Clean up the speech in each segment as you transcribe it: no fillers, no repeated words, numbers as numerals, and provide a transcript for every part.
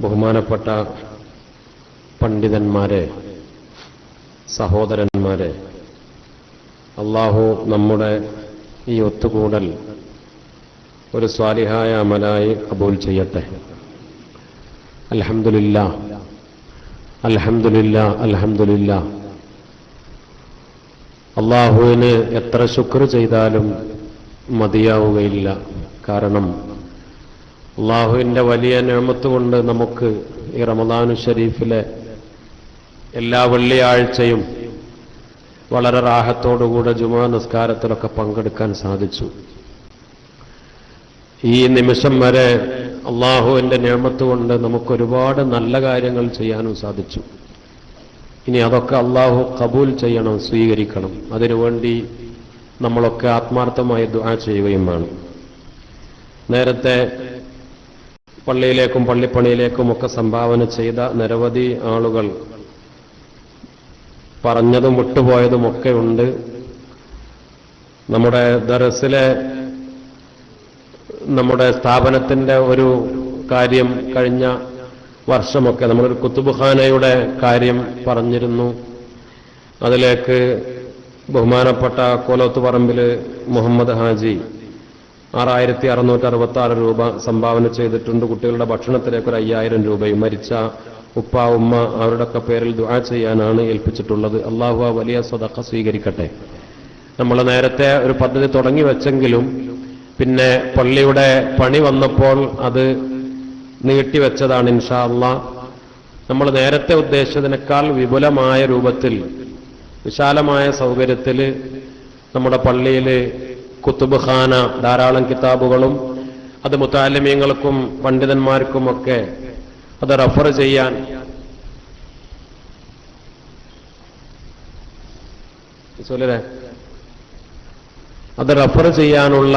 ബഹുമാനപ്പെട്ട പണ്ഡിതന്മാരെ, സഹോദരന്മാരെ, അല്ലാഹു നമ്മുടെ ഈ ഒത്തുകൂടൽ ഒരു സ്വാലിഹായ അമലായി കബൂൽ ചെയ്യട്ടെ. അൽഹംദുലില്ലാ, അൽഹംദുലില്ലാ, അൽഹംദുലില്ലാ. അല്ലാഹുവിന് എത്ര ശുക്ർ ചെയ്താലും മതിയാവുകയില്ല. കാരണം അല്ലാഹുവിൻ്റെ വലിയ നിഅമത്ത് കൊണ്ട് നമുക്ക് ഈ റമദാനു ശരീഫിലെ എല്ലാ വെള്ളിയാഴ്ചയും വളരെ റാഹത്തോടുകൂടെ ജുമാ നിസ്കാരത്തിലൊക്കെ പങ്കെടുക്കാൻ സാധിച്ചു. ഈ നിമിഷം വരെ അല്ലാഹുവിൻ്റെ നിഅമത്ത് കൊണ്ട് നമുക്കൊരുപാട് നല്ല കാര്യങ്ങൾ ചെയ്യാനും സാധിച്ചു. ഇനി അതൊക്കെ അല്ലാഹു കബൂൽ ചെയ്യണം, സ്വീകരിക്കണം. അതിനുവേണ്ടി നമ്മളൊക്കെ ആത്മാർത്ഥമായി ദുആ ചെയ്യുകയും വേണം. നേരത്തെ പള്ളിയിലേക്കും പള്ളിപ്പണിയിലേക്കും ഒക്കെ സംഭാവന ചെയ്ത നിരവധി ആളുകൾ പറഞ്ഞതും വിട്ടുപോയതുമൊക്കെ ഉണ്ട്. നമ്മുടെ ദർസിലെ നമ്മുടെ സ്ഥാപനത്തിൻ്റെ ഒരു കാര്യം കഴിഞ്ഞ വർഷമൊക്കെ നമ്മളൊരു കുത്തുബ്ഖാനയുടെ കാര്യം പറഞ്ഞിരുന്നു. അതിലേക്ക് ബഹുമാനപ്പെട്ട കോലോത്തുപറമ്പിൽ മുഹമ്മദ് ഹാജി 6666 രൂപ സംഭാവന ചെയ്തിട്ടുണ്ട്. കുട്ടികളുടെ ഭക്ഷണത്തിലേക്ക് ഒരു 5000 രൂപയും മരിച്ച ഉപ്പ ഉമ്മ അവരുടെയൊക്കെ പേരിൽ ദുആ ചെയ്യാനാണ് ഏൽപ്പിച്ചിട്ടുള്ളത്. അല്ലാഹു ആ വലിയ സദഖ സ്വീകരിക്കട്ടെ. നമ്മൾ നേരത്തെ ഒരു പദ്ധതി തുടങ്ങി വെച്ചെങ്കിലും പിന്നെ പള്ളിയുടെ പണി വന്നപ്പോൾ അത് നീട്ടിവെച്ചതാണ്. ഇൻഷാ അല്ലാഹ് നമ്മൾ നേരത്തെ ഉദ്ദേശിച്ചതിനേക്കാൾ വിപുലമായ രൂപത്തിൽ വിശാലമായ സൗകര്യത്തിൽ നമ്മുടെ പള്ളിയിൽ കുത്തുബ്ഖാന, ധാരാളം കിതാബുകളും അത് മുതഅല്ലിമീങ്ങൾക്കും പണ്ഡിതന്മാർക്കുമൊക്കെ അത് റഫർ ചെയ്യാൻ ചെയ്യാനുള്ള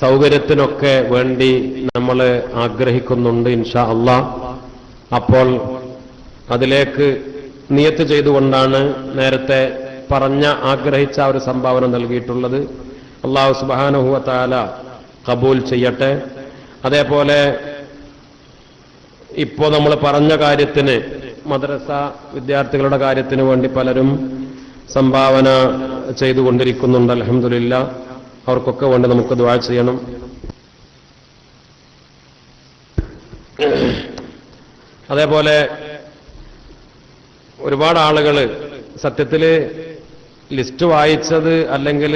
സൗകര്യത്തിനൊക്കെ വേണ്ടി നമ്മൾ ആഗ്രഹിക്കുന്നുണ്ട് ഇൻഷാ അല്ലാഹ്. അപ്പോൾ അതിലേക്ക് നിയത്ത് ചെയ്തുകൊണ്ടാണ് നേരത്തെ ആഗ്രഹിച്ച ഒരു സംഭാവന നൽകിയിട്ടുള്ളത്. അല്ലാഹു സുബ്ഹാനഹു വ തആല ഖബൂൽ ചെയ്യട്ടെ. അതേപോലെ ഇപ്പോൾ നമ്മൾ പറഞ്ഞ കാര്യത്തിന്, മദ്രസ വിദ്യാർത്ഥികളുടെ കാര്യത്തിന് വേണ്ടി പലരും സംഭാവന ചെയ്തുകൊണ്ടിരിക്കുന്നുണ്ട്. അൽഹംദുലില്ലാ. അവർക്കൊക്കെ വേണ്ടി നമുക്ക് ദുആ ചെയ്യണം. അതേപോലെ ഒരുപാട് ആളുകൾ സത്യത്തിൽ ലിസ്റ്റ് വായിച്ചത് അല്ലെങ്കിൽ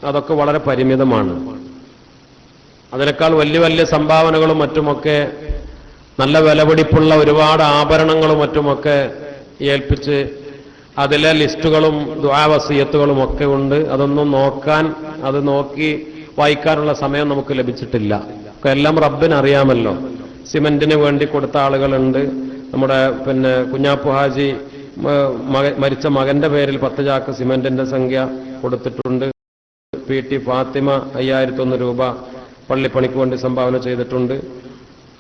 അതൊക്കെ വളരെ പരിമിതമാണ്. അതിനേക്കാൾ വലിയ വലിയ സംഭാവനകളും മറ്റുമൊക്കെ നല്ല വിലപിടിപ്പുള്ള ഒരുപാട് ആഭരണങ്ങളും മറ്റുമൊക്കെ ഏൽപ്പിച്ച് അതിലെ ലിസ്റ്റുകളും ദുആ വസിയത്തുകളും ഒക്കെ ഉണ്ട്. അതൊന്നും അത് നോക്കി വായിക്കാനുള്ള സമയം നമുക്ക് ലഭിച്ചിട്ടില്ല. എല്ലാം റബ്ബിന് അറിയാമല്ലോ. സിമന്റിന് വേണ്ടി കൊടുത്ത ആളുകളുണ്ട്. നമ്മുടെ കുഞ്ഞാപ്പു ഹാജി മരിച്ച മകന്റെ പേരിൽ 10 ചാക്ക് സിമന്റിന്റെ സംഖ്യ കൊടുത്തിട്ടുണ്ട്. PT ഫാത്തിമ 5001 രൂപ പള്ളിപ്പണിക്ക് വേണ്ടി സംഭാവന ചെയ്തിട്ടുണ്ട്.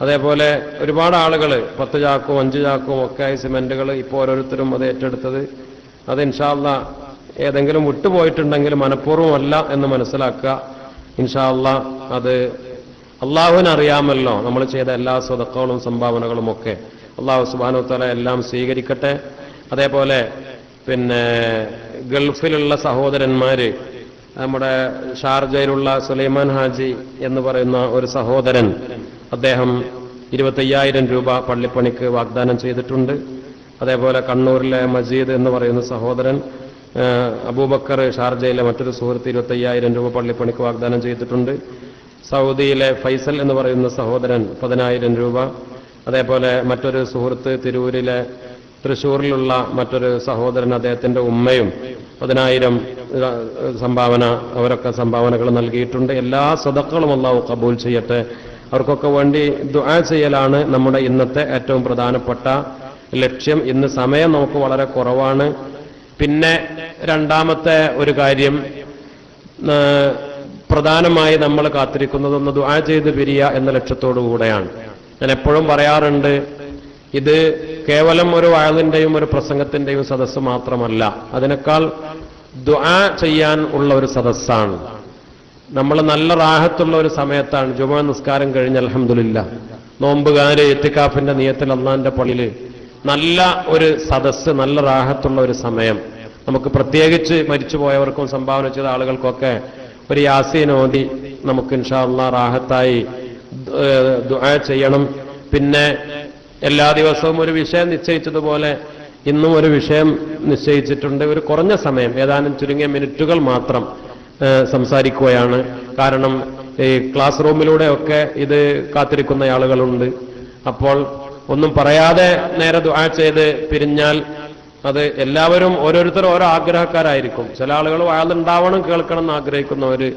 അതേപോലെ ഒരുപാട് ആളുകൾ 10 ചാക്കും 5 ചാക്കും ഒക്കെ ആയി സിമന്റുകൾ ഇപ്പോൾ ഓരോരുത്തരും അത് ഏറ്റെടുത്തത്. അത് ഇൻഷാ അല്ലാഹ് ഏതെങ്കിലും വിട്ടുപോയിട്ടുണ്ടെങ്കിൽ മനഃപൂർവ്വമല്ല എന്ന് മനസ്സിലാക്കുക. ഇൻഷാ അല്ലാഹ് അത് അള്ളാഹുവിന് അറിയാമല്ലോ നമ്മൾ ചെയ്ത എല്ലാ സ്വതക്കകളും സംഭാവനകളും ഒക്കെ. അല്ലാഹു സുബ്ഹാനഹു വ തആല എല്ലാം സ്വീകരിക്കട്ടെ. അതേപോലെ ഗൾഫിലുള്ള സഹോദരന്മാര്, നമ്മുടെ ഷാർജയിലുള്ള സുലൈമാൻ ഹാജി എന്ന് പറയുന്ന ഒരു സഹോദരൻ, അദ്ദേഹം 25,000 രൂപ പള്ളിപ്പണിക്ക് വാഗ്ദാനം ചെയ്തിട്ടുണ്ട്. അതേപോലെ കണ്ണൂരിലെ മജീദ് എന്ന് പറയുന്ന സഹോദരൻ, അബൂബക്കർ ഷാർജയിലെ മറ്റൊരു സുഹൃത്ത് 25,000 രൂപ പള്ളിപ്പണിക്ക് വാഗ്ദാനം ചെയ്തിട്ടുണ്ട്. സൗദിയിലെ ഫൈസൽ എന്ന് പറയുന്ന സഹോദരൻ 10,000 രൂപ. അതേപോലെ മറ്റൊരു സുഹൃത്ത് തൃശ്ശൂരിലുള്ള മറ്റൊരു സഹോദരൻ, അദ്ദേഹത്തിന്റെ ഉമ്മയും 10,000 സംഭാവന, അവരൊക്കെ സംഭാവനകൾ നൽകിയിട്ടുണ്ട്. എല്ലാ സദഖകളും അല്ലാഹു ഖബൂൽ ചെയ്യട്ടെ. അവർക്കൊക്കെ വേണ്ടി ദുആ ചെയ്യലാണ് നമ്മുടെ ഇന്നത്തെ ഏറ്റവും പ്രധാനപ്പെട്ട ലക്ഷ്യം. ഇന്ന് സമയം നമുക്ക് വളരെ കുറവാണ്. പിന്നെ രണ്ടാമത്തെ ഒരു കാര്യം, പ്രധാനമായി നമ്മൾ കാത്തിരിക്കുന്നതൊന്ന് ദുആ ചെയ്ത് പിരിയുക എന്ന ലക്ഷ്യത്തോടു കൂടെയാണ്. ഞാൻ എപ്പോഴും പറയാറുണ്ട്, ഇത് കേവലം ഒരു വഅദിന്റെയും ഒരു പ്രസംഗത്തിന്റെയും സദസ്സ് മാത്രമല്ല, അതിനേക്കാൾ ദുആ ചെയ്യാൻ ഉള്ള ഒരു സദസ്സാണ്. നമ്മൾ നല്ല റാഹത്തുള്ള ഒരു സമയത്താണ്. ജുമുഅ നിസ്കാരം കഴിഞ്ഞ് അൽഹംദുലില്ലാഹ് നോമ്പുകാര് ഇത്തിക്കാഫിന്റെ നിയത്തിൽ അള്ളാന്റെ പള്ളിയിൽ നല്ല ഒരു സദസ്സ്, നല്ല റാഹത്തുള്ള ഒരു സമയം, നമുക്ക് പ്രത്യേകിച്ച് മരിച്ചുപോയവർക്കും സംഭാവന ചെയ്ത ആളുകൾക്കൊക്കെ ഒരു യാസീൻ ഓതി നമുക്ക് ഇൻഷാ അല്ലാഹ് റാഹത്തായി ദുആ ചെയ്യണം. പിന്നെ എല്ലാ ദിവസവും ഒരു വിഷയം നിശ്ചയിച്ചതുപോലെ ഇന്നും ഒരു വിഷയം നിശ്ചയിച്ചിട്ടുണ്ട്. ഒരു കുറഞ്ഞ സമയം, ഏതാനും ചുരുങ്ങിയ മിനിറ്റുകൾ മാത്രം സംസാരിക്കുകയാണ്. കാരണം ഈ ക്ലാസ് റൂമിലൂടെയൊക്കെ ഇത് കാത്തിരിക്കുന്ന ആളുകളുണ്ട്. അപ്പോൾ ഒന്നും പറയാതെ നേരെ ദുആ ചെയ്ത് പിരിഞ്ഞാൽ അത് എല്ലാവരും ഓരോരുത്തരും ഓരോ ആഗ്രഹക്കാരായിരിക്കും. ചില ആളുകൾ വയലുണ്ടാവണം, കേൾക്കണം എന്ന് ആഗ്രഹിക്കുന്നവര്,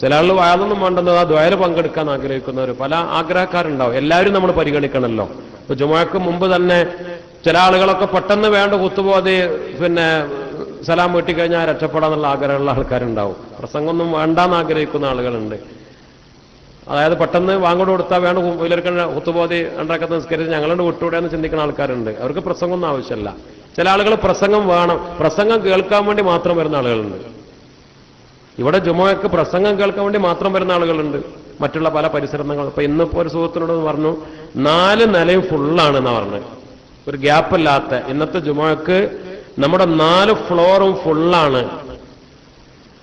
ചില ആളുകൾ വയലൊന്നും വേണ്ടെന്നത് ആ ദ്വയൽ പങ്കെടുക്കാൻ ആഗ്രഹിക്കുന്നവർ, പല ആഗ്രഹക്കാരുണ്ടാവും. എല്ലാവരും നമ്മൾ പരിഗണിക്കണമല്ലോ. ഇപ്പൊ ജുമുഅക്ക് മുമ്പ് തന്നെ ചില ആളുകളൊക്കെ പെട്ടെന്ന് വേണ്ട കുത്തുപോതി പിന്നെ സലാം വീട്ടിക്കഴിഞ്ഞാൽ രക്ഷപ്പെടാന്നുള്ള ആഗ്രഹമുള്ള ആൾക്കാരുണ്ടാവും. പ്രസംഗമൊന്നും വേണ്ടാന്ന് ആഗ്രഹിക്കുന്ന ആളുകളുണ്ട്. അതായത് പെട്ടെന്ന് വാങ്ങോട് കൊടുത്താൽ വേണ്ട പുലർക്കുന്ന കുത്തുപോതി രണ്ടാക്കത്ത് നിസ്കരിച്ച് ഞങ്ങളോട് വിട്ടുകൂടെ എന്ന് ചിന്തിക്കുന്ന ആൾക്കാരുണ്ട്. അവർക്ക് പ്രസംഗമൊന്നും ആവശ്യമില്ല. ചില ആളുകൾ പ്രസംഗം വേണം, പ്രസംഗം കേൾക്കാൻ വേണ്ടി മാത്രം വരുന്ന ആളുകളുണ്ട്. ഇവിടെ ജുമുഅക്ക് പ്രസംഗം കേൾക്കാൻ വേണ്ടി മാത്രം വരുന്ന ആളുകളുണ്ട്. മറ്റുള്ള പല പരിസരങ്ങൾ ഇപ്പൊ ഇന്നിപ്പോ ഒരു സുഹൃത്തിനോട് പറഞ്ഞു 4 നിലയും ഫുള്ളാണെന്നാ പറഞ്ഞത്, ഒരു ഗ്യാപ്പില്ലാത്ത. ഇന്നത്തെ ജുമുഅക്ക് നമ്മുടെ 4 ഫ്ലോറും ഫുള്ളാണ്.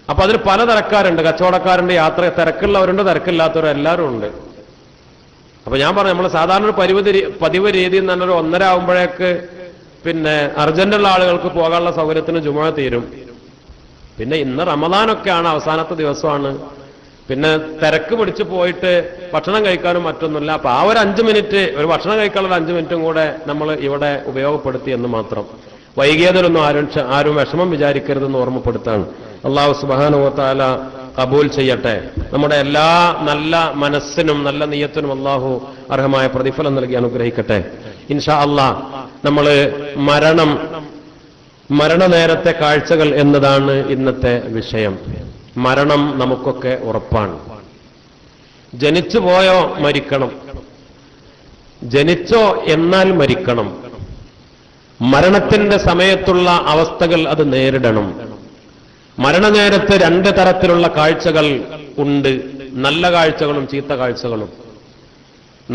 അപ്പൊ അതിൽ പല തരക്കാരുണ്ട്, കച്ചവടക്കാരുണ്ട്, യാത്ര തിരക്കുള്ളവരുണ്ട്, തിരക്കില്ലാത്തവരും എല്ലാവരും ഉണ്ട്. അപ്പൊ ഞാൻ പറഞ്ഞു നമ്മൾ സാധാരണ ഒരു പതിവ് രീതിയിൽ തന്നെ ഒരു 1:30 ആകുമ്പോഴേക്ക് പിന്നെ അർജന്റുള്ള ആളുകൾക്ക് പോകാനുള്ള സൗകര്യത്തിന് ജുമുഅ തീരും. പിന്നെ ഇന്ന് റമദാനൊക്കെയാണ്, അവസാനത്തെ ദിവസമാണ്. പിന്നെ തിരക്ക് പിടിച്ച് പോയിട്ട് ഭക്ഷണം കഴിക്കാനും മറ്റൊന്നുമില്ല. അപ്പൊ ആ ഒരു 5 മിനിറ്റ്, ഒരു ഭക്ഷണം കഴിക്കാനുള്ള 5 മിനിറ്റും കൂടെ നമ്മൾ ഇവിടെ ഉപയോഗപ്പെടുത്തി എന്ന് മാത്രം. വൈകിയതിലൊന്നും ആരും വിഷമം വിചാരിക്കരുതെന്ന് ഓർമ്മപ്പെടുത്താണ്. അല്ലാഹു സുബ്ഹാനഹു വ തആല കബൂൽ ചെയ്യട്ടെ. നമ്മുടെ എല്ലാ നല്ല മനസ്സിനും നല്ല നിയ്യത്തിനും അല്ലാഹു അർഹമായ പ്രതിഫലം നൽകി അനുഗ്രഹിക്കട്ടെ. ഇൻഷാ അല്ലാഹ് നമ്മള് മരണനേരത്തെ കാഴ്ചകൾ എന്നതാണ് ഇന്നത്തെ വിഷയം. മരണം നമുക്കൊക്കെ ഉറപ്പാണ്. ജനിച്ചു പോയോ മരിക്കണം, ജനിച്ചോ എന്നാൽ മരിക്കണം. മരണത്തിന്റെ സമയത്തുള്ള അവസ്ഥകൾ അത് നേരിടണം. മരണനേരത്ത് 2 തരത്തിലുള്ള കാഴ്ചകൾ ഉണ്ട്, നല്ല കാഴ്ചകളും ചീത്ത കാഴ്ചകളും.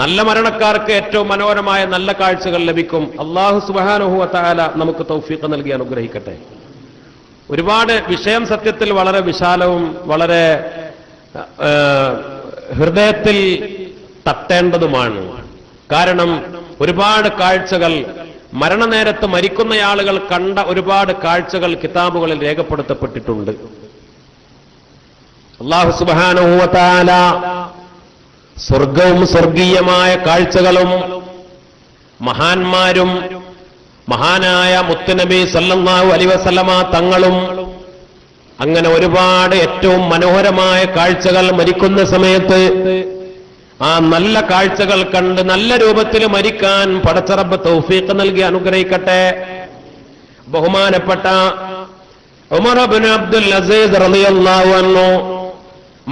നല്ല മരണക്കാർക്ക് ഏറ്റവും മനോഹരമായ നല്ല കാഴ്ചകൾ ലഭിക്കും. അല്ലാഹു സുബ്ഹാനഹു വ തആല നമുക്ക് തൗഫീഖ് നൽകി അനുഗ്രഹിക്കട്ടെ. ഒരുപാട് വിഷയം സത്യത്തിൽ വളരെ വിശാലവും വളരെ ഹൃദയത്തിൽ തട്ടേണ്ടതുമാണ്. കാരണം ഒരുപാട് കാഴ്ചകൾ, മരണനേരത്ത് മരിക്കുന്ന ആളുകൾ കണ്ട ഒരുപാട് കാഴ്ചകൾ കിതാബുകളിൽ രേഖപ്പെടുത്തപ്പെട്ടിട്ടുണ്ട്. അല്ലാഹു സുബ്ഹാനഹു വ തആല സ്വർഗവും സ്വർഗീയമായ കാഴ്ചകളും മഹാന്മാരും മഹാനായ മുത്തുനബി സല്ലല്ലാഹു അലൈഹി വസല്ലമ തങ്ങളും അങ്ങനെ ഒരുപാട് ഏറ്റവും മനോഹരമായ കാഴ്ചകൾ മരിക്കുന്ന സമയത്ത് ആ നല്ല കാഴ്ചകൾ കണ്ട് നല്ല രൂപത്തിൽ മരിക്കാൻ പടച്ച റബ്ബ് തൗഫീഖ് നൽകി അനുഗ്രഹിക്കട്ടെ. ബഹുമാനപ്പെട്ട ഉമർ ഇബ്നു അബ്ദുൽ അസീസ് റളിയല്ലാഹു അൻഹു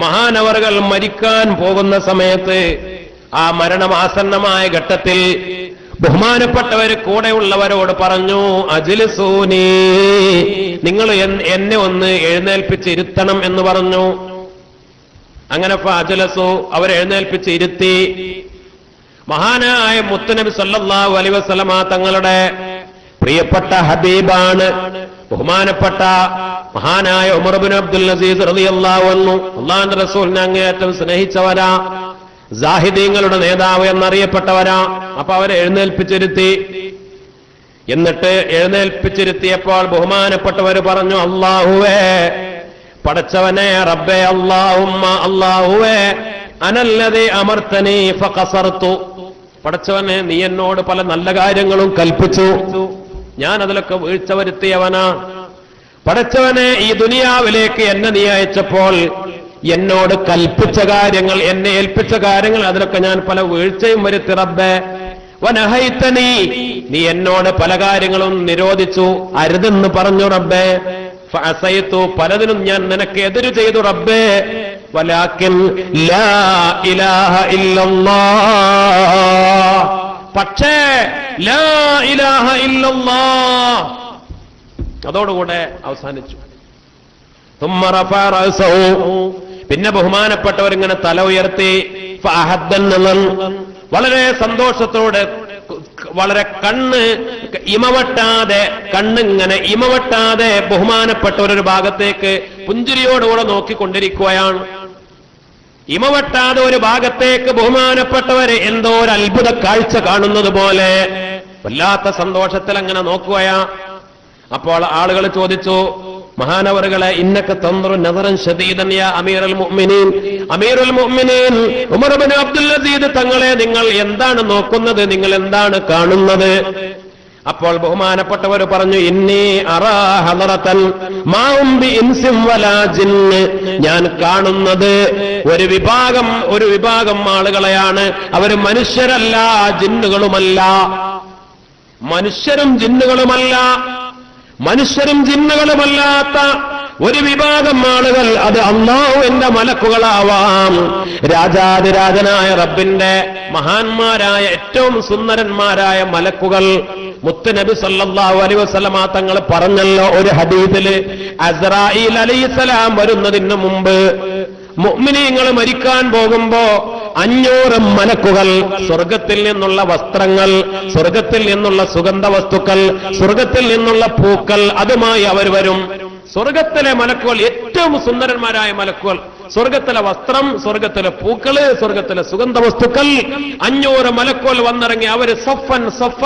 മഹാനവറുകൾ മരിക്കാൻ പോകുന്ന സമയത്ത് ആ മരണമാസന്നമായ ഘട്ടത്തിൽ ബഹുമാനപ്പെട്ടവർ കൂടെയുള്ളവരോട് പറഞ്ഞു, അജ്ലിസൂനി, നിങ്ങൾ എന്നെ ഒന്ന് എഴുന്നേൽപ്പിച്ചിരുത്തണം എന്ന് പറഞ്ഞു. അങ്ങനെ അജ്ലസു, അവരെഴുന്നേൽപ്പിച്ച് ഇരുത്തി. മഹാനായ മുത്തുനബി സല്ലല്ലാഹു അലൈഹി വസല്ലമ തങ്ങളുടെ പ്രിയപ്പെട്ട ഹബീബാണ് ബഹുമാനപ്പെട്ട മഹാനായ ഉമർ ഇബ്നു അബ്ദുൽ അസീസ് റളിയല്ലാഹു അൻഹു. അല്ലാഹുവിന്റെ റസൂലിനെ അങ്ങേയറ്റം സ്നേഹിച്ചവരാ, സാഹിദീങ്ങളുടെ നേതാവ് എന്നറിയപ്പെട്ടവരാ. അപ്പൊ അവരെ എഴുന്നേൽപ്പിച്ചിരുത്തി. എന്നിട്ട് എഴുന്നേൽപ്പിച്ചിരുത്തിയപ്പോൾ ബഹുമാനപ്പെട്ടവർ പറഞ്ഞു, അല്ലാഹുവേ, പടച്ചവനെ, റബ്ബേ, അല്ലാഹുമ്മ, അല്ലാഹുവേ, അനല്ലദീ അമർതനീ ഫഖസർതു. പടച്ചവനെ, നീ എന്നോട് പല നല്ല കാര്യങ്ങളും കൽപ്പിച്ചു, ഞാൻ അതിലൊക്കെ വീഴ്ച വരുത്തിയവനാ. പടച്ചവനെ, ഈ ദുനിയാവിലേക്ക് എന്നെ നീ അയച്ചപ്പോൾ എന്നോട് കൽപ്പിച്ച കാര്യങ്ങൾ, എന്നെ ഏൽപ്പിച്ച കാര്യങ്ങൾ, അതിലൊക്കെ ഞാൻ പല വീഴ്ചയും വരുത്തി റബ്ബേ. വനഹൈതനീ, നീ എന്നോട് പല കാര്യങ്ങളും നിരോധിച്ചു, അരുതെന്ന് പറഞ്ഞു റബ്ബേ. ഫഅസൈതു, പലതിനും ഞാൻ നിനക്ക് എതിര് ചെയ്തു റബ്ബേ. വലാകിൻ ലാ ഇലാഹ ഇല്ലല്ലാഹ്, പക്ഷേ ലാ ഇലാഹ ഇല്ലല്ലാഹ് അതോടുകൂടെ അവസാനിച്ചു. തുമ്മ റഫഅ റഅസഹു, പിന്നെ ബഹുമാനപ്പെട്ടവർ ഇങ്ങനെ തല ഉയർത്തി. ഫഅഹദ്ദൻ നളൻ, വളരെ സന്തോഷത്തോടെ, വളരെ കണ്ണിങ്ങനെ ഇമവട്ടാതെ ബഹുമാനപ്പെട്ടവരൊരു ഭാഗത്തേക്ക് പുഞ്ചിരിയോടുകൂടെ നോക്കിക്കൊണ്ടിരിക്കുകയാണ്. ഇമവട്ടാതെ ഒരു ഭാഗത്തേക്ക് ബഹുമാനപ്പെട്ടവര് എന്തോ ഒരു അത്ഭുത കാഴ്ച കാണുന്നത് പോലെ വല്ലാത്ത സന്തോഷത്തിൽ അങ്ങനെ നോക്കുകയാ. അപ്പോൾ ആളുകൾ ചോദിച്ചു, മഹാനവറുകളെ, ഇന്നക തൻദുറു നദറൻ ശദീദൻ യാ അമീറുൽ മുഅ്മിനീൻ, അമീറുൽ മുഅ്മിനീൻ ഉമർ ഇബ്നു അബ്ദുൽ അസീസ് തങ്ങളെ നിങ്ങൾ എന്താണ് നോക്കുന്നത്, നിങ്ങൾ എന്താണ് കാണുന്നത്? അപ്പോൾ ബഹുമാനപ്പെട്ടവർ പറഞ്ഞു, ഇന്നി അറാ ഹദറതൻ മാ ഹും ബി ഇൻസിൻ വലാ ജിന്ന്, ഞാൻ കാണുന്നത് ഒരു വിഭാഗം ആളുകളെയാണ്. അവർ മനുഷ്യരല്ല, ജിന്നുകളുമല്ല. മനുഷ്യരും ജിന്നുകളുമല്ലാത്ത ഒരു വിഭാഗം ആളുകൾ, അത് അല്ലാഹുവിന്റെ മലക്കുകളാവാം. രാജാതിരാജനായ റബ്ബിന്റെ മഹാന്മാരായ ഏറ്റവും സുന്ദരന്മാരായ മലക്കുകൾ. മുത്തുനബി സല്ലല്ലാഹു അലൈഹി വസല്ലമ തങ്ങൾ പറഞ്ഞല്ലോ ഒരു ഹദീസില്, അസ്റായീൽ അലൈഹിസ്സലാം വരുന്നതിന് മുമ്പ് മുഅ്മിനീങ്ങൾ മരിക്കാൻ പോകുമ്പോ 500 മലക്കുകൾ സ്വർഗത്തിൽ നിന്നുള്ള വസ്ത്രങ്ങൾ, സ്വർഗത്തിൽ നിന്നുള്ള സുഗന്ധ വസ്തുക്കൾ, സ്വർഗത്തിൽ നിന്നുള്ള പൂക്കൾ, അതുമായി അവർ വരും. സ്വർഗത്തിലെ മലക്കുകൾ, ഏറ്റവും സുന്ദരന്മാരായ മലക്കുകൾ, സ്വർഗത്തിലെ വസ്ത്രം, സ്വർഗത്തിലെ പൂക്കള്, സ്വർഗത്തിലെ സുഗന്ധ വസ്തുക്കൾ, 500 മലക്കുകൾ വന്നിറങ്ങി അവര് സഫൻ സഫ,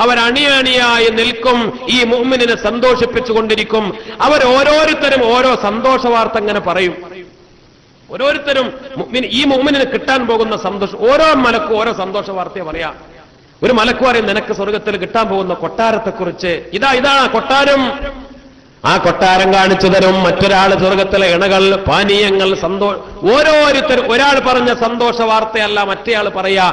അവർ അണിയണിയായി നിൽക്കും. ഈ മുഅ്മിനിനെ സന്തോഷിപ്പിച്ചുകൊണ്ടിരിക്കും. അവർ ഓരോരുത്തരും ഓരോ സന്തോഷ വാർത്ത ഇങ്ങനെ പറയും. ഓരോരുത്തരും ഈ മുഅ്മിനിന് കിട്ടാൻ പോകുന്ന സന്തോഷം, ഓരോ മലക്കും ഓരോ സന്തോഷ വാർത്തയെ പറയാം. ഒരു മലക്ക് പറയും, നിനക്ക് സ്വർഗത്തിൽ കിട്ടാൻ പോകുന്ന കൊട്ടാരത്തെക്കുറിച്ച്, ഇതാ കൊട്ടാരം. ആ കൊട്ടാരം കാണിച്ചു തരും. മറ്റൊരാൾ സ്വർഗത്തിലെ ഇണകൾ, പാനീയങ്ങൾ, ഓരോരുത്തരും ഒരാൾ പറഞ്ഞ സന്തോഷ വാർത്തയല്ല മറ്റേയാൾ പറയാ.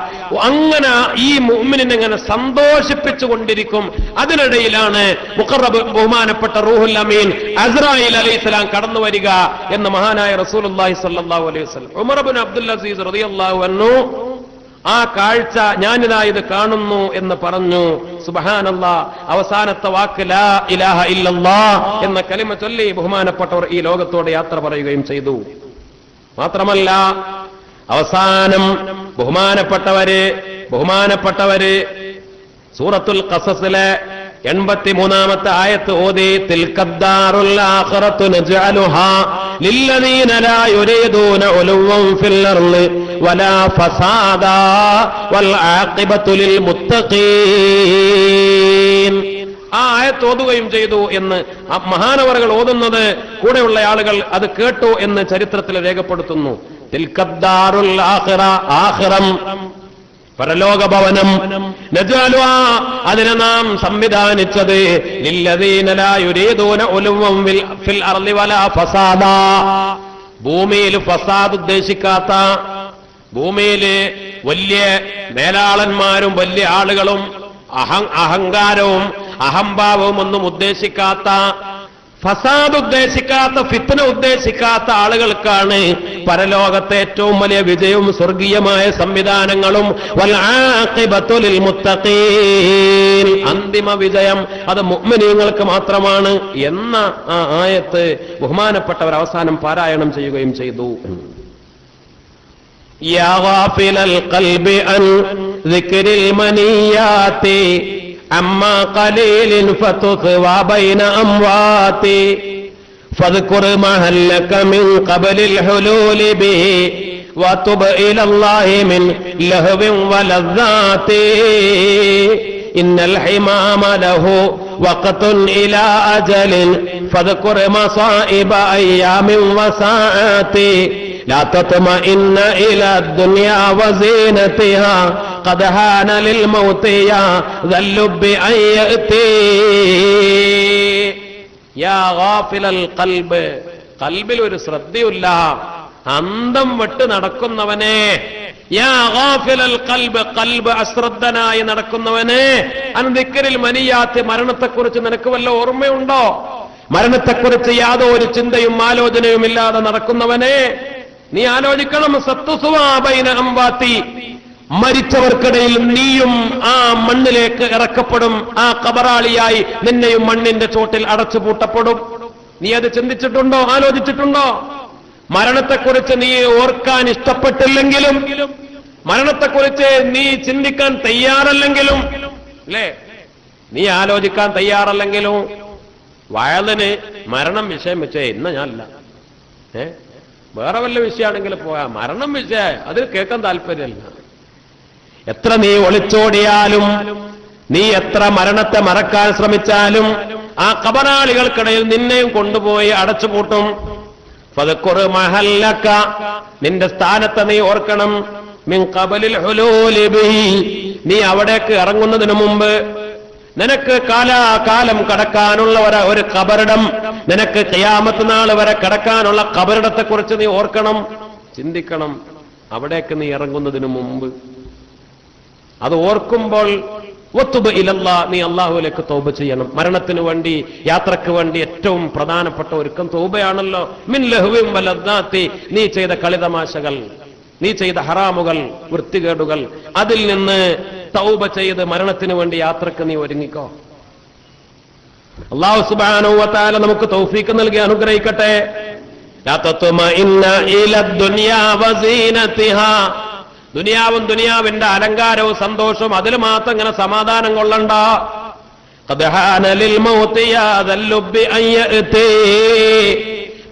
അങ്ങനെ ഈ മുഅ്മിനിനെ ഇങ്ങനെ സന്തോഷിപ്പിച്ചുകൊണ്ടിരിക്കും. അതിനിടയിലാണ് മുഖറബ് ബഹുമാനപ്പെട്ട റൂഹുൽ അമീൻ അസ്റായീൽ അലൈഹിസ്സലാം കടന്നു വരിക എന്ന് മഹാനായ റസൂലുള്ളാഹി സ്വല്ലല്ലാഹു അലൈഹി വസല്ലം. ഉമർ ഇബ്നു അബ്ദുൽ അസീസ് റളിയല്ലാഹു അൻഹു ആ കാഴ്ച ഞാനിതാ ഇത് കാണുന്നു എന്ന് പറഞ്ഞു. സുബ്ഹാനല്ലാഹ്, അവസാനത്തെ വാക്ക് ലാ ഇലാഹ ഇല്ലല്ലാഹ് എന്ന കലിമ ചൊല്ലി ബഹുമാനപ്പെട്ടവർ ഈ ലോകത്തോട് യാത്ര പറയുകയും ചെയ്തു. മാത്രമല്ല, അവസാനം ബഹുമാനപ്പെട്ടവര് സൂറത്തുൽ ഖസസിലെ 83-ാമത്തെ ആയത്ത് ഓതി, തിൽക്കദ്ദാറുൽ ആഖിറതു നജ്അലുഹാ ലില്ലദീന ലാ യുരീദൂന ഉലുവൻ ഫിൽ അർളി വലാ ഫസാദാ വൽ ആഖിബതു ലിൽ മുത്തഖീൻ. ആ ആയത്ത് ഓതുകയും ചെയ്തു എന്ന് മഹാനവറുകൾ ഓതുന്നത് കൂടെയുള്ള ആളുകൾ അത് കേട്ടു എന്ന് ചരിത്രത്തിൽ രേഖപ്പെടുത്തുന്നു. തിൽക്കദ്ദാറുൽ ആഖിറ, ആഖിറം പരലോക ഭവനം, നജഅലുഹാ അതിനെ നാം സംവിധാനിച്ചത് ലില്ലദീന ലാ യുരീദൂന ഉലുവൻ ഫിൽ അർളി വലാ ഫസാദാ, ഭൂമിയിൽ ഫസാദ് ഉദ്ദേശിക്കാത്ത, ഭൂമിയിൽ വലിയ മേലാളന്മാരും വലിയ ആളുകളും അഹങ്കാരവും അഹംഭാവവും ഒന്നും ഉദ്ദേശിക്കാത്ത, ഫസാദ് ഉദ്ദേശിക്കാത്ത, ഫിത്ന ഉദ്ദേശിക്കാത്ത ആളുകൾക്കാണ് പരലോകത്തെ ഏറ്റവും വലിയ വിജയവും സ്വർഗീയമായ സംവിധാനങ്ങളും വൽ ആഖിബത്തു ലിൽ മുത്തഖീൻ, അന്തിമ വിജയം അത് മുഅ്മിനീങ്ങൾക്ക് മാത്രമാണ് എന്ന ആ ആയത്ത് ബഹുമാനപ്പെട്ടവർ അവസാനം പാരായണം ചെയ്യുകയും ചെയ്തു. യാ ഗാഫിലൽ ഖൽബി അൻ ദിക്രിൽ മനിയാതി അമ്മാ ഖലീലിൻ ഫതുഖ്വാ ബൈന അംവാതി ഫദ്കുർ മഹല്ലക മിൻ ഖബ്ലിൽ ഹുലൂലി ബിഹി വതുബ് ഇലല്ലാഹി മിൻ ലഹ്വിൻ വലദ്ദാതി ഇന്നൽ ഹിമാമ ലഹു വഖതുൻ ഇലാ അജലിൻ ഫദ്കുർ മസാഇബ അയ്യാമിൻ വസാഅതി لا تطمئن إلى الدنيا وزينتها قد هان للموت يا ذا اللب أن يأتي يا غافل القلب, കൽബിൽ ഒരു ശ്രദ്ധയില്ല, അന്തം വിട്ട് നടക്കുന്നവനെ, യാ ഗാഫിലൽ ഖൽബ്, ഖൽബ് അശ്രദ്ധനായി നടക്കുന്നവനെ, അൻ ദിക്രിൽ മനിയാത്ത്, മരണത്തെക്കുറിച്ച് നിനക്ക് വല്ല ഓർമ്മയുണ്ടോ? മരണത്തെക്കുറിച്ച് യാതൊരു ചിന്തയും ആലോചനയും ഇല്ലാതെ നടക്കുന്നവനെ, നീ ആലോചിക്കണം. സത്തുസുവാബൈന അംവാതി, മരിച്ചവർക്കിടയിൽ നീയും ആ മണ്ണിലേക്ക് ഇറക്കപ്പെടും, ആ ഖബറാളിയായി നിന്നെയും മണ്ണിന്റെ ചോട്ടിൽ അടച്ചുപൂട്ടപ്പെടും. നീ അത് ചിന്തിച്ചിട്ടുണ്ടോ? ആലോചിച്ചിട്ടുണ്ടോ? മരണത്തെക്കുറിച്ച് നീ ഓർക്കാൻ ഇഷ്ടപ്പെട്ടില്ലെങ്കിലും മരണത്തെക്കുറിച്ച് നീ ചിന്തിക്കാൻ തയ്യാറല്ലെങ്കിലും, അല്ലേ, നീ ആലോചിക്കാൻ തയ്യാറല്ലെങ്കിലും വയലിന് മരണം വിഷയം വെച്ചേ ഇന്ന് ഞാനല്ല, വേറെ വല്ല വിഷയമാണെങ്കിൽ പോയാ മരണം വിഷയ അത് കേൾക്കാൻ താല്പര്യമല്ല. എത്ര നീ ഒളിച്ചോടിയാലും, നീ എത്ര മരണത്തെ മറക്കാൻ ശ്രമിച്ചാലും ആ ഖബറാളികൾക്കിടയിൽ നിന്നെയും കൊണ്ടുപോയി അടച്ചുപൂട്ടും. ഫദ്കുർ മഹല്ലക, നിന്റെ സ്ഥാനത്തെ നീ ഓർക്കണം. മിൻ ഖബലിൽ ഹുലൂലി ബിഹി, നീ അവിടേക്ക് ഇറങ്ങുന്നതിന് മുമ്പ് നിനക്ക് കാലാകാലം കടക്കാനുള്ള ഒരു ഖബറിടം, നിനക്ക് ഖിയാമത്ത് നാൾ വരെ കടക്കാനുള്ള ഖബറിടത്തെക്കുറിച്ച് നീ ഓർക്കണം, ചിന്തിക്കണം. അവിടേക്ക് നീ ഇറങ്ങുന്നതിന് മുമ്പ് അത് ഓർക്കുമ്പോൾ വത്തുബ് ഇലല്ലാ, നീ അള്ളാഹുവിലേക്ക് തൗബ ചെയ്യണം. മരണത്തിന് വേണ്ടി, യാത്രക്ക് വേണ്ടി ഏറ്റവും പ്രധാനപ്പെട്ട ഒരുക്കം തൗബയാണല്ലോ. മിൻ ലഹ്വിൻ വലദ്ദാത്തി, നീ ചെയ്ത കളിതമാശകൾ, നീ ചെയ്ത ഹറാമുകൾ, വൃത്തികേടുകൾ, അതിൽ നിന്ന് തൗബ ചെയ്ത് മരണത്തിന് വേണ്ടി യാത്രക്ക് നീ ഒരുങ്ങിക്കോ. അല്ലാഹു സുബ്ഹാനഹു വ തആല നമുക്ക് തൗഫീഖ് നൽകി അനുഗ്രഹിക്കട്ടെ. ലാ തത്മഇന്ന ഇലദ്ദുനിയാ വസീനതിഹാ, ദുനിയാവും ദുനിയാവിന്റെ അലങ്കാരവും സന്തോഷവും അതിൽ മാത്രം ഇങ്ങനെ സമാധാനം കൊള്ളണ്ട. ഖദ് ഹാന ലിൽ മൗതി യാ ദല്ലുബി അയ്യതി,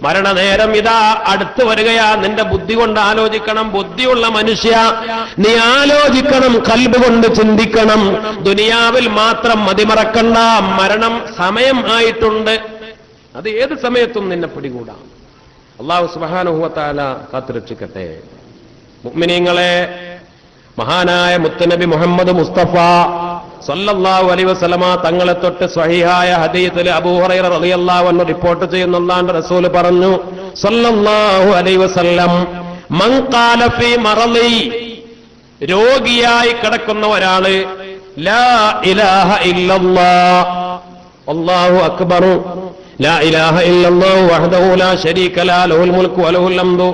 മരണനേരം ഇതാ അടുത്തു വരികയാ. നിന്റെ ബുദ്ധി കൊണ്ട് ആലോചിക്കണം. ബുദ്ധിയുള്ള മനുഷ്യ, നീ ആലോചിക്കണം, ഖൽബ് കൊണ്ട് ചിന്തിക്കണം. ദുനിയാവിൽ മാത്രം മതിമറക്കണ്ട. മരണം സമയം ആയിട്ടുണ്ട്, അത് ഏത് സമയത്തും നിന്നെ പിടികൂടാം. അല്ലാഹു സുബ്ഹാനഹു വ തആല കാത്തുരക്ഷിക്കട്ടെ. മുഅ്മിനീങ്ങളെ, മഹാനായ മുത്തുനബി മുഹമ്മദ് മുസ്തഫ സല്ലല്ലാഹു അലൈഹി വസല്ലമ തങ്ങളെ തൊട്ട് സ്വഹീഹായ ഹദീസിൽ അബൂ ഹുറൈറ റളിയല്ലാഹു അൻഹു റിപ്പോർട്ട് ചെയ്യുന്ന അല്ലാഹുവിന്റെ റസൂൽ പറഞ്ഞു സല്ലല്ലാഹു അലൈഹി വസല്ലം, മൻ ഖാല ഫീ മറളി, രോഗിയായി കിടക്കുന്ന ഒരാള് ലാ ഇലാഹ ഇല്ലല്ലാഹ് അല്ലാഹു അക്ബർ, ലാ ഇലാഹ ഇല്ലല്ലാഹു വഹ്ദഹു ലാ ശരീക ലാ ലഹുൽ മുൽക്കു വലഹുൽ ഹംദു,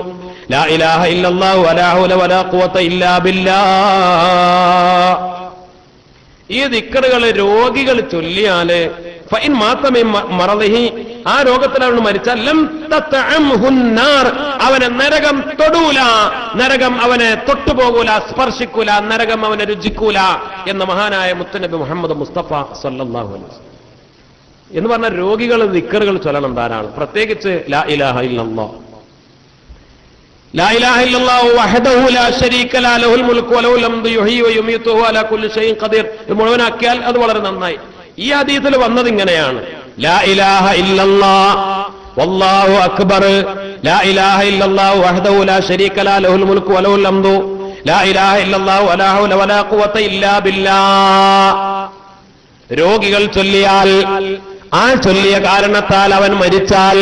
ലാ ഇലാഹ ഇല്ലല്ലാഹു വലാ ഹൗല വലാ ഖുവത ഇല്ലാ ബില്ലാഹ്. ഈ ദിക്റുകൾ രോഗികൾ ചൊല്ലിയാല് ഫഇൻ മാതമി മറളിഹി, ആ രോഗത്തിൽ അവൻ മരിച്ചാൽ ലം തതഅംഹുൻ നാർ, അവനെ നരകം തൊടൂല, നരകം അവനെ തൊട്ടുപോകൂല, സ്പർശിക്കൂല, നരകം അവനെ രുചിക്കൂല എന്ന് മഹാനായ മുത്തുനബി മുഹമ്മദ് മുസ്തഫ സല്ലല്ലാഹു അലൈഹി വസല്ലം. എന്ന് പറഞ്ഞ രോഗികൾ ദിക്റുകൾ ചൊല്ലണം ധാരാളം, പ്രത്യേകിച്ച് ലാ ഇലാഹ ഇല്ലല്ലാഹ്, ലാ ഇലാഹ ഇല്ലല്ലാഹു വഹ്ദഹു ലാ ശരീക ലാ ലഹുൽ മുൽക്കു വലഹുൽ ഹംദു യുഹ്യി വയുമീതു വഹുവ അലാ കുല്ലി ഷൈഇൻ ഖദീർ. ഇത് മുഴുവനാക്കിയാൽ അത് വളരെ നന്നായി. ഈ ഹദീസിൽ വന്നത് ഇങ്ങനെയാണ്: ലാ ഇലാഹ ഇല്ലല്ലാഹ് വല്ലാഹു അക്ബർ, ലാ ഇലാഹ ഇല്ലല്ലാഹു വഹ്ദഹു ലാ ശരീക ലാ ലഹുൽ മുൽക്കു വലഹുൽ ഹംദു, ലാ ഇലാഹ ഇല്ലല്ലാഹു വലാ ഹൗല വലാ ഖുവത ഇല്ലാ ബില്ലാഹ്. രോഗികൾ ചൊല്ലിയാൽ, ആ ചൊല്ലിയ കാരണത്താൽ അവൻ മരിച്ചാൽ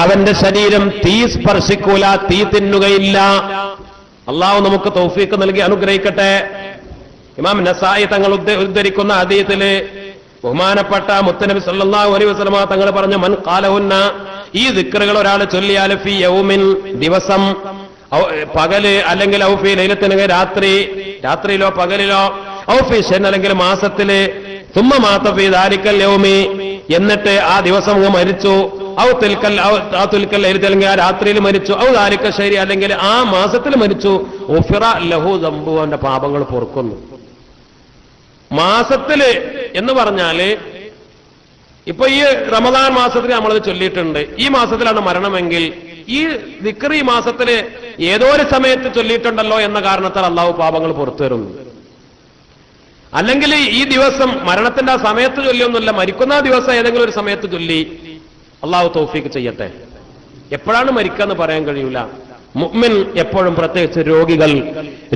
അവന്റെ ശരീരം തീ സ്പർശിക്കൂല, തീ തിന്നുകയില്ല. അള്ളാഹു നമുക്ക് തൗഫീഖ് നൽകി അനുഗ്രഹിക്കട്ടെ. ഇമാം നസായി തങ്ങൾ ഉദ്ധരിക്കുന്ന ഹദീസില് ബഹുമാനപ്പെട്ട മുത്തനബി സല്ലല്ലാഹു അലൈഹി വസല്ലമ തങ്ങൾ പറഞ്ഞു, മൻ ഖാലഹുന്ന, ഈ ദിക്റുകൾ ഒരാൾ ചൊല്ലിയാൽ ഫി യൗമിൻ, ദിവസം, പകല്, അല്ലെങ്കിൽ ഔ ഫി ലൈലത്തിൻ, രാത്രി, രാത്രിയിലോ പകലിലോ, ഔ ഫി ശൻ, അല്ലെങ്കിൽ മാസത്തില്, സുമ്മ മാത ഫി ദാലിക്കൽ യൗമി, എന്നിട്ട് ആ ദിവസം മരിച്ചു, ഔ തിൽക്കൽ ലൈലത്തിൽ, അല്ലെങ്കിൽ ആ രാത്രിയിൽ മരിച്ചു, ഔ ദാലിക ശരി, അല്ലെങ്കിൽ ആ മാസത്തിൽ മരിച്ചു, ഉഫിറ ലഹു ദംബു, അവന്റെ പാപങ്ങൾ പൊറുക്കുന്നു. മാസത്തില് എന്ന് പറഞ്ഞാല് ഇപ്പൊ ഈ റമദാൻ മാസത്തിൽ നമ്മളത് ചൊല്ലിയിട്ടുണ്ട്, ഈ മാസത്തിലാണ് മരണമെങ്കിൽ ഈ ദിക്ർ ഈ മാസത്തില് ഏതോ ഒരു സമയത്ത് ചൊല്ലിയിട്ടുണ്ടല്ലോ എന്ന കാരണത്താൽ അള്ളാഹു പാപങ്ങൾ പുറത്തു തരുന്നു. അല്ലെങ്കിൽ ഈ ദിവസം മരണത്തിന്റെ ആ സമയത്ത് ചൊല്ലിയൊന്നുമില്ല, മരിക്കുന്ന ആ ദിവസം ഏതെങ്കിലും ഒരു സമയത്ത് ചൊല്ലി, അള്ളാഹു തൗഫീഖ് ചെയ്യട്ടെ. എപ്പോഴാണ് മരിക്കാന്ന് പറയാൻ കഴിയൂല. മുഅ്മിൻ എപ്പോഴും, പ്രത്യേകിച്ച്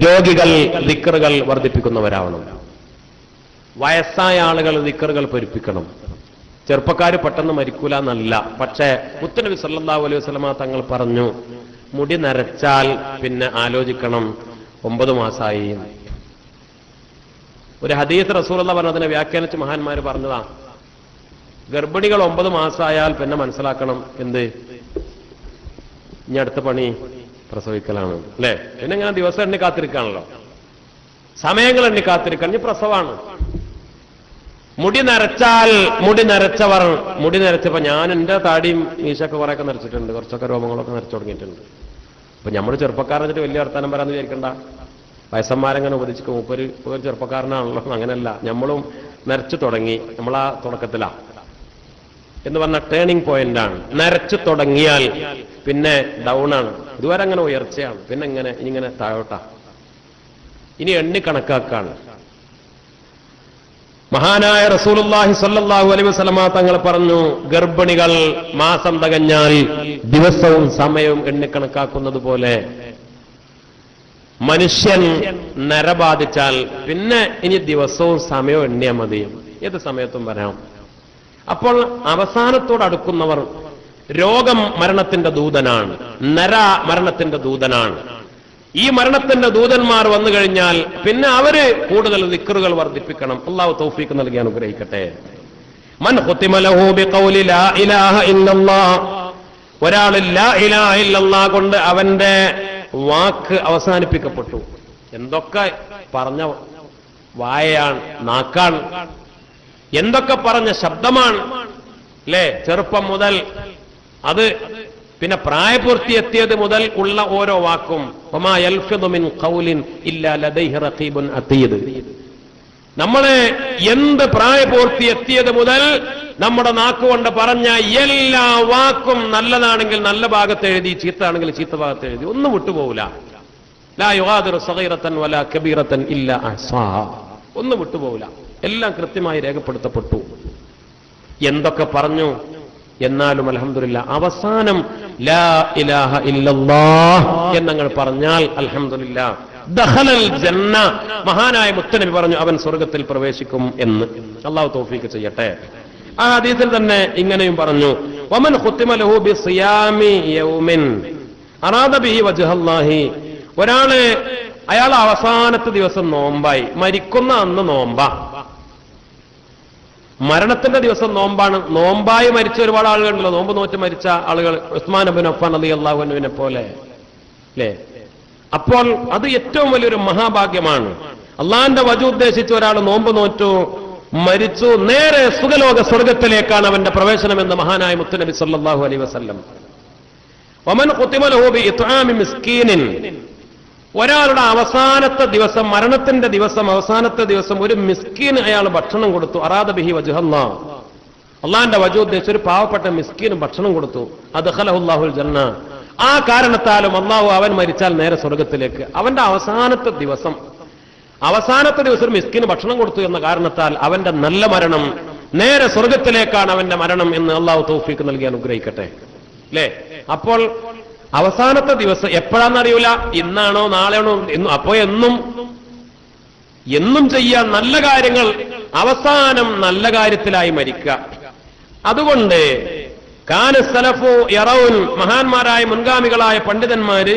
രോഗികൾ ദിക്റുകൾ വർദ്ധിപ്പിക്കുന്നവരാവണം. വയസ്സായ ആളുകൾ ദിക്റുകൾ പെരുപ്പിക്കണം. ചെറുപ്പക്കാർ പെട്ടെന്ന് മരിക്കൂല എന്നല്ല, പക്ഷേ മുത്തുനബി സല്ലല്ലാഹു അലൈഹി വസല്ലമ തങ്ങൾ പറഞ്ഞു, മുടി നരച്ചാൽ പിന്നെ ആലോചിക്കണം 9 മാസമായി. ഒരു ഹദീസ് റസൂലുള്ളാഹി പറഞ്ഞതിനെ വ്യാഖ്യാനിച്ച് മഹാന്മാർ പറഞ്ഞതാ, ഗർഭിണികൾ 9 മാസമായാൽ പിന്നെ മനസ്സിലാക്കണം എന്ത്, ഇനി അടുത്ത പണി പ്രസവിക്കലാണ്, അല്ലേ? പിന്നെ ഇങ്ങനെ ദിവസം എണ്ണി കാത്തിരിക്കാണല്ലോ, സമയങ്ങൾ എണ്ണി കാത്തിരിക്കാൻ, ഇനി പ്രസവാണ്. മുടി നരച്ചപ്പോ ഞാൻ എന്റെ താടിയും മീശൊക്കെ കുറെയൊക്കെ നരച്ചിട്ടുണ്ട്, കുറച്ചൊക്കെ രോമങ്ങളൊക്കെ നരച്ചു തുടങ്ങിയിട്ടുണ്ട്. ഇപ്പൊ നമ്മൾ ചെറുപ്പക്കാരൻ വെച്ചിട്ട് വലിയ വർത്താനം പറയാന്ന് വിചാരിക്കണ്ട. വയസ്സന്മാരെങ്ങനെ ഉപദേശിക്കും, ഒരു ചെറുപ്പക്കാരനാണല്ലോ. അങ്ങനെയല്ല, നമ്മളും നരച്ചു തുടങ്ങി, നമ്മളാ തുടക്കത്തിലാ എന്ന് പറഞ്ഞ ടേണിംഗ് പോയിന്റാണ്. നരച്ചു തുടങ്ങിയാൽ പിന്നെ ഡൗൺ ആണ്. ഇതുവരെ അങ്ങനെ ഉയർച്ചയാണ്, പിന്നെ ഇങ്ങനെ താഴോട്ടാ. ഇനി എണ്ണി കണക്കാക്കാണ്. മഹാനായ റസൂലുള്ളാഹി സ്വല്ലല്ലാഹു അലൈഹി വസല്ലമ തങ്ങൾ പറഞ്ഞു, ഗർഭിണികൾ മാസം തികഞ്ഞാൽ ദിവസവും സമയവും എണ്ണിക്കണക്കാക്കുന്നത് പോലെ മനുഷ്യൻ നരബാധിച്ചാൽ പിന്നെ ഇനി ദിവസവും സമയവും എണ്ണിയാൽ മതി, ഏത് സമയത്തും വരാം. അപ്പോൾ അവസാനത്തോടടുക്കുന്നവർ, രോഗം മരണത്തിന്റെ ദൂതനാണ്, നര മരണത്തിന്റെ ദൂതനാണ്. ഈ മരണത്തിന്റെ ദൂതന്മാർ വന്നു കഴിഞ്ഞാൽ പിന്നെ അവര് കൂടുതൽ ദിക്റുകൾ വർദ്ധിപ്പിക്കണം. അല്ലാഹു തൗഫീഖ് നൽകി അനുഗ്രഹിക്കട്ടെ. മൻ ഖുതിമ ലഹു ബിഖൗലി ലാ ഇലാഹ ഇല്ലല്ലാഹ്, ഒരാൾ ലാ ഇലാഹ ഇല്ലല്ലാഹ് കൊണ്ട് അവന്റെ വാക്ക് അവസാനിപ്പിക്കപ്പെട്ടു. എന്തൊക്കെ പറഞ്ഞ വായയാണ്, നാക്കാണ്, എന്തൊക്കെ പറഞ്ഞ ശബ്ദമാണ് അല്ലേ? ചെറുപ്പം മുതൽ അത് പിന്നെ പ്രായപൂർത്തി എത്തിയത് മുതൽ ഉള്ള ഓരോ വാക്കും. വമാ യൽഫിദു മിൻ ഖൗലിൻ ഇല്ലാ ലദൈഹി റഖീബുൻ അതീദ്. നമ്മളെ എന്ത് പ്രായപൂർത്തി എത്തിയത് മുതൽ നമ്മുടെ നാക്കുകൊണ്ട് പറഞ്ഞ എല്ലാ വാക്കും നല്ലതാണെങ്കിൽ നല്ല ഭാഗത്ത് എഴുതി, ചീത്തയാണെങ്കിൽ ചീത്ത ഭാഗത്ത് എഴുതി, ഒന്നും വിട്ടുപോകില്ല. ലാ യുഗാദിറു സഗീറതൻ വലാ കബീറതൻ ഇല്ലാ അഹ്സാഹാ. ഒന്നും വിട്ടുപോകില്ല, എല്ലാം കൃത്യമായി രേഖപ്പെടുത്തപ്പെട്ടു. എന്തൊക്കെ പറഞ്ഞു എന്നാലും അൽഹംദുലില്ലാഹ് അവസാനം ലാ ഇലാഹ ഇല്ലല്ലാഹ് എന്നങ്ങൾ പറഞ്ഞാൽ അൽഹംദുലില്ലാഹ് ദഖലൽ ജന്ന, മഹാനായ മുത്തനബി പറഞ്ഞു അവൻ സ്വർഗ്ഗത്തിൽ പ്രവേശിക്കും എന്ന്. അല്ലാഹു തൗഫീഖ് ചെയ്യട്ടെ. ആ ഹദീസിൽ തന്നെ ഇങ്ങനെയും പറഞ്ഞു, വമൻ ഖുതിമ ലഹു ബിസിയാമി യൗമിൻ അറാദ ബിഹി വജ്ഹല്ലാഹി, അയാൾ അവസാനത്തെ ദിവസം നോമ്പായി, മരിക്കുന്ന അന്ന് നോമ്പാ, മരണത്തിന്റെ ദിവസം നോമ്പാണ്. നോമ്പായി മരിച്ച ഒരുപാട് ആളുകളുണ്ടല്ലോ, നോമ്പ് നോറ്റ് മരിച്ച ആളുകൾ, ഉസ്മാൻ ഇബ്നു അഫ്ഫാൻ റളിയല്ലാഹു അൻഹുവിനെ പോലെ അല്ലേ. അപ്പോൾ അത് ഏറ്റവും വലിയൊരു മഹാഭാഗ്യമാണ്. അള്ളാഹിന്റെ വജു ഉദ്ദേശിച്ച് ഒരാൾ നോമ്പ് നോറ്റു മരിച്ചു, നേരെ സുഖലോക സ്വർഗത്തിലേക്കാണ് അവന്റെ പ്രവേശനം എന്ന് മഹാനായ മുത്തുനബി സല്ലല്ലാഹു അലൈഹി വസല്ലം. വമൻ ഖുതിമ ലഹു ബിഇത്ആമി മിസ്കീനിൻ, ഒരാളുടെ അവസാനത്തെ ദിവസം, മരണത്തിന്റെ ദിവസം, അവസാനത്തെ ദിവസം ഒരു മിസ്കീൻ അയാൾ ഭക്ഷണം കൊടുത്തു. അറാദ ബിഹി വജ്ഹല്ലാഹ്, അള്ളാഹിന്റെ വജു ഉദ്ദേശിച്ച് ഒരു പാവപ്പെട്ട മിസ്കീന് ഭക്ഷണം കൊടുത്തു. അദ്ഖലഹുല്ലാഹുൽ ജന്ന, ആ കാരണത്താലും അള്ളാഹു അവൻ മരിച്ചാൽ നേരെ സ്വർഗത്തിലേക്ക്. അവന്റെ അവസാനത്തെ ദിവസം ഒരു മിസ്കിന് ഭക്ഷണം കൊടുത്തു എന്ന കാരണത്താൽ അവന്റെ നല്ല മരണം, നേരെ സ്വർഗത്തിലേക്കാണ് അവന്റെ മരണം എന്ന് അള്ളാഹു തൗഫീഖ് നൽകി അനുഗ്രഹിക്കട്ടെ. അല്ലേ? അപ്പോൾ അവസാനത്തെ ദിവസം എപ്പോഴാണെന്നറിയൂല, ഇന്നാണോ നാളെയാണോ, അപ്പോ എന്നും ചെയ്യാൻ നല്ല കാര്യങ്ങൾ, അവസാനം നല്ല കാര്യത്തിലായി മരിക്കുക. അതുകൊണ്ട് കാന സലഫു യറൗൻ, മഹാന്മാരായ മുൻഗാമികളായ പണ്ഡിതന്മാര്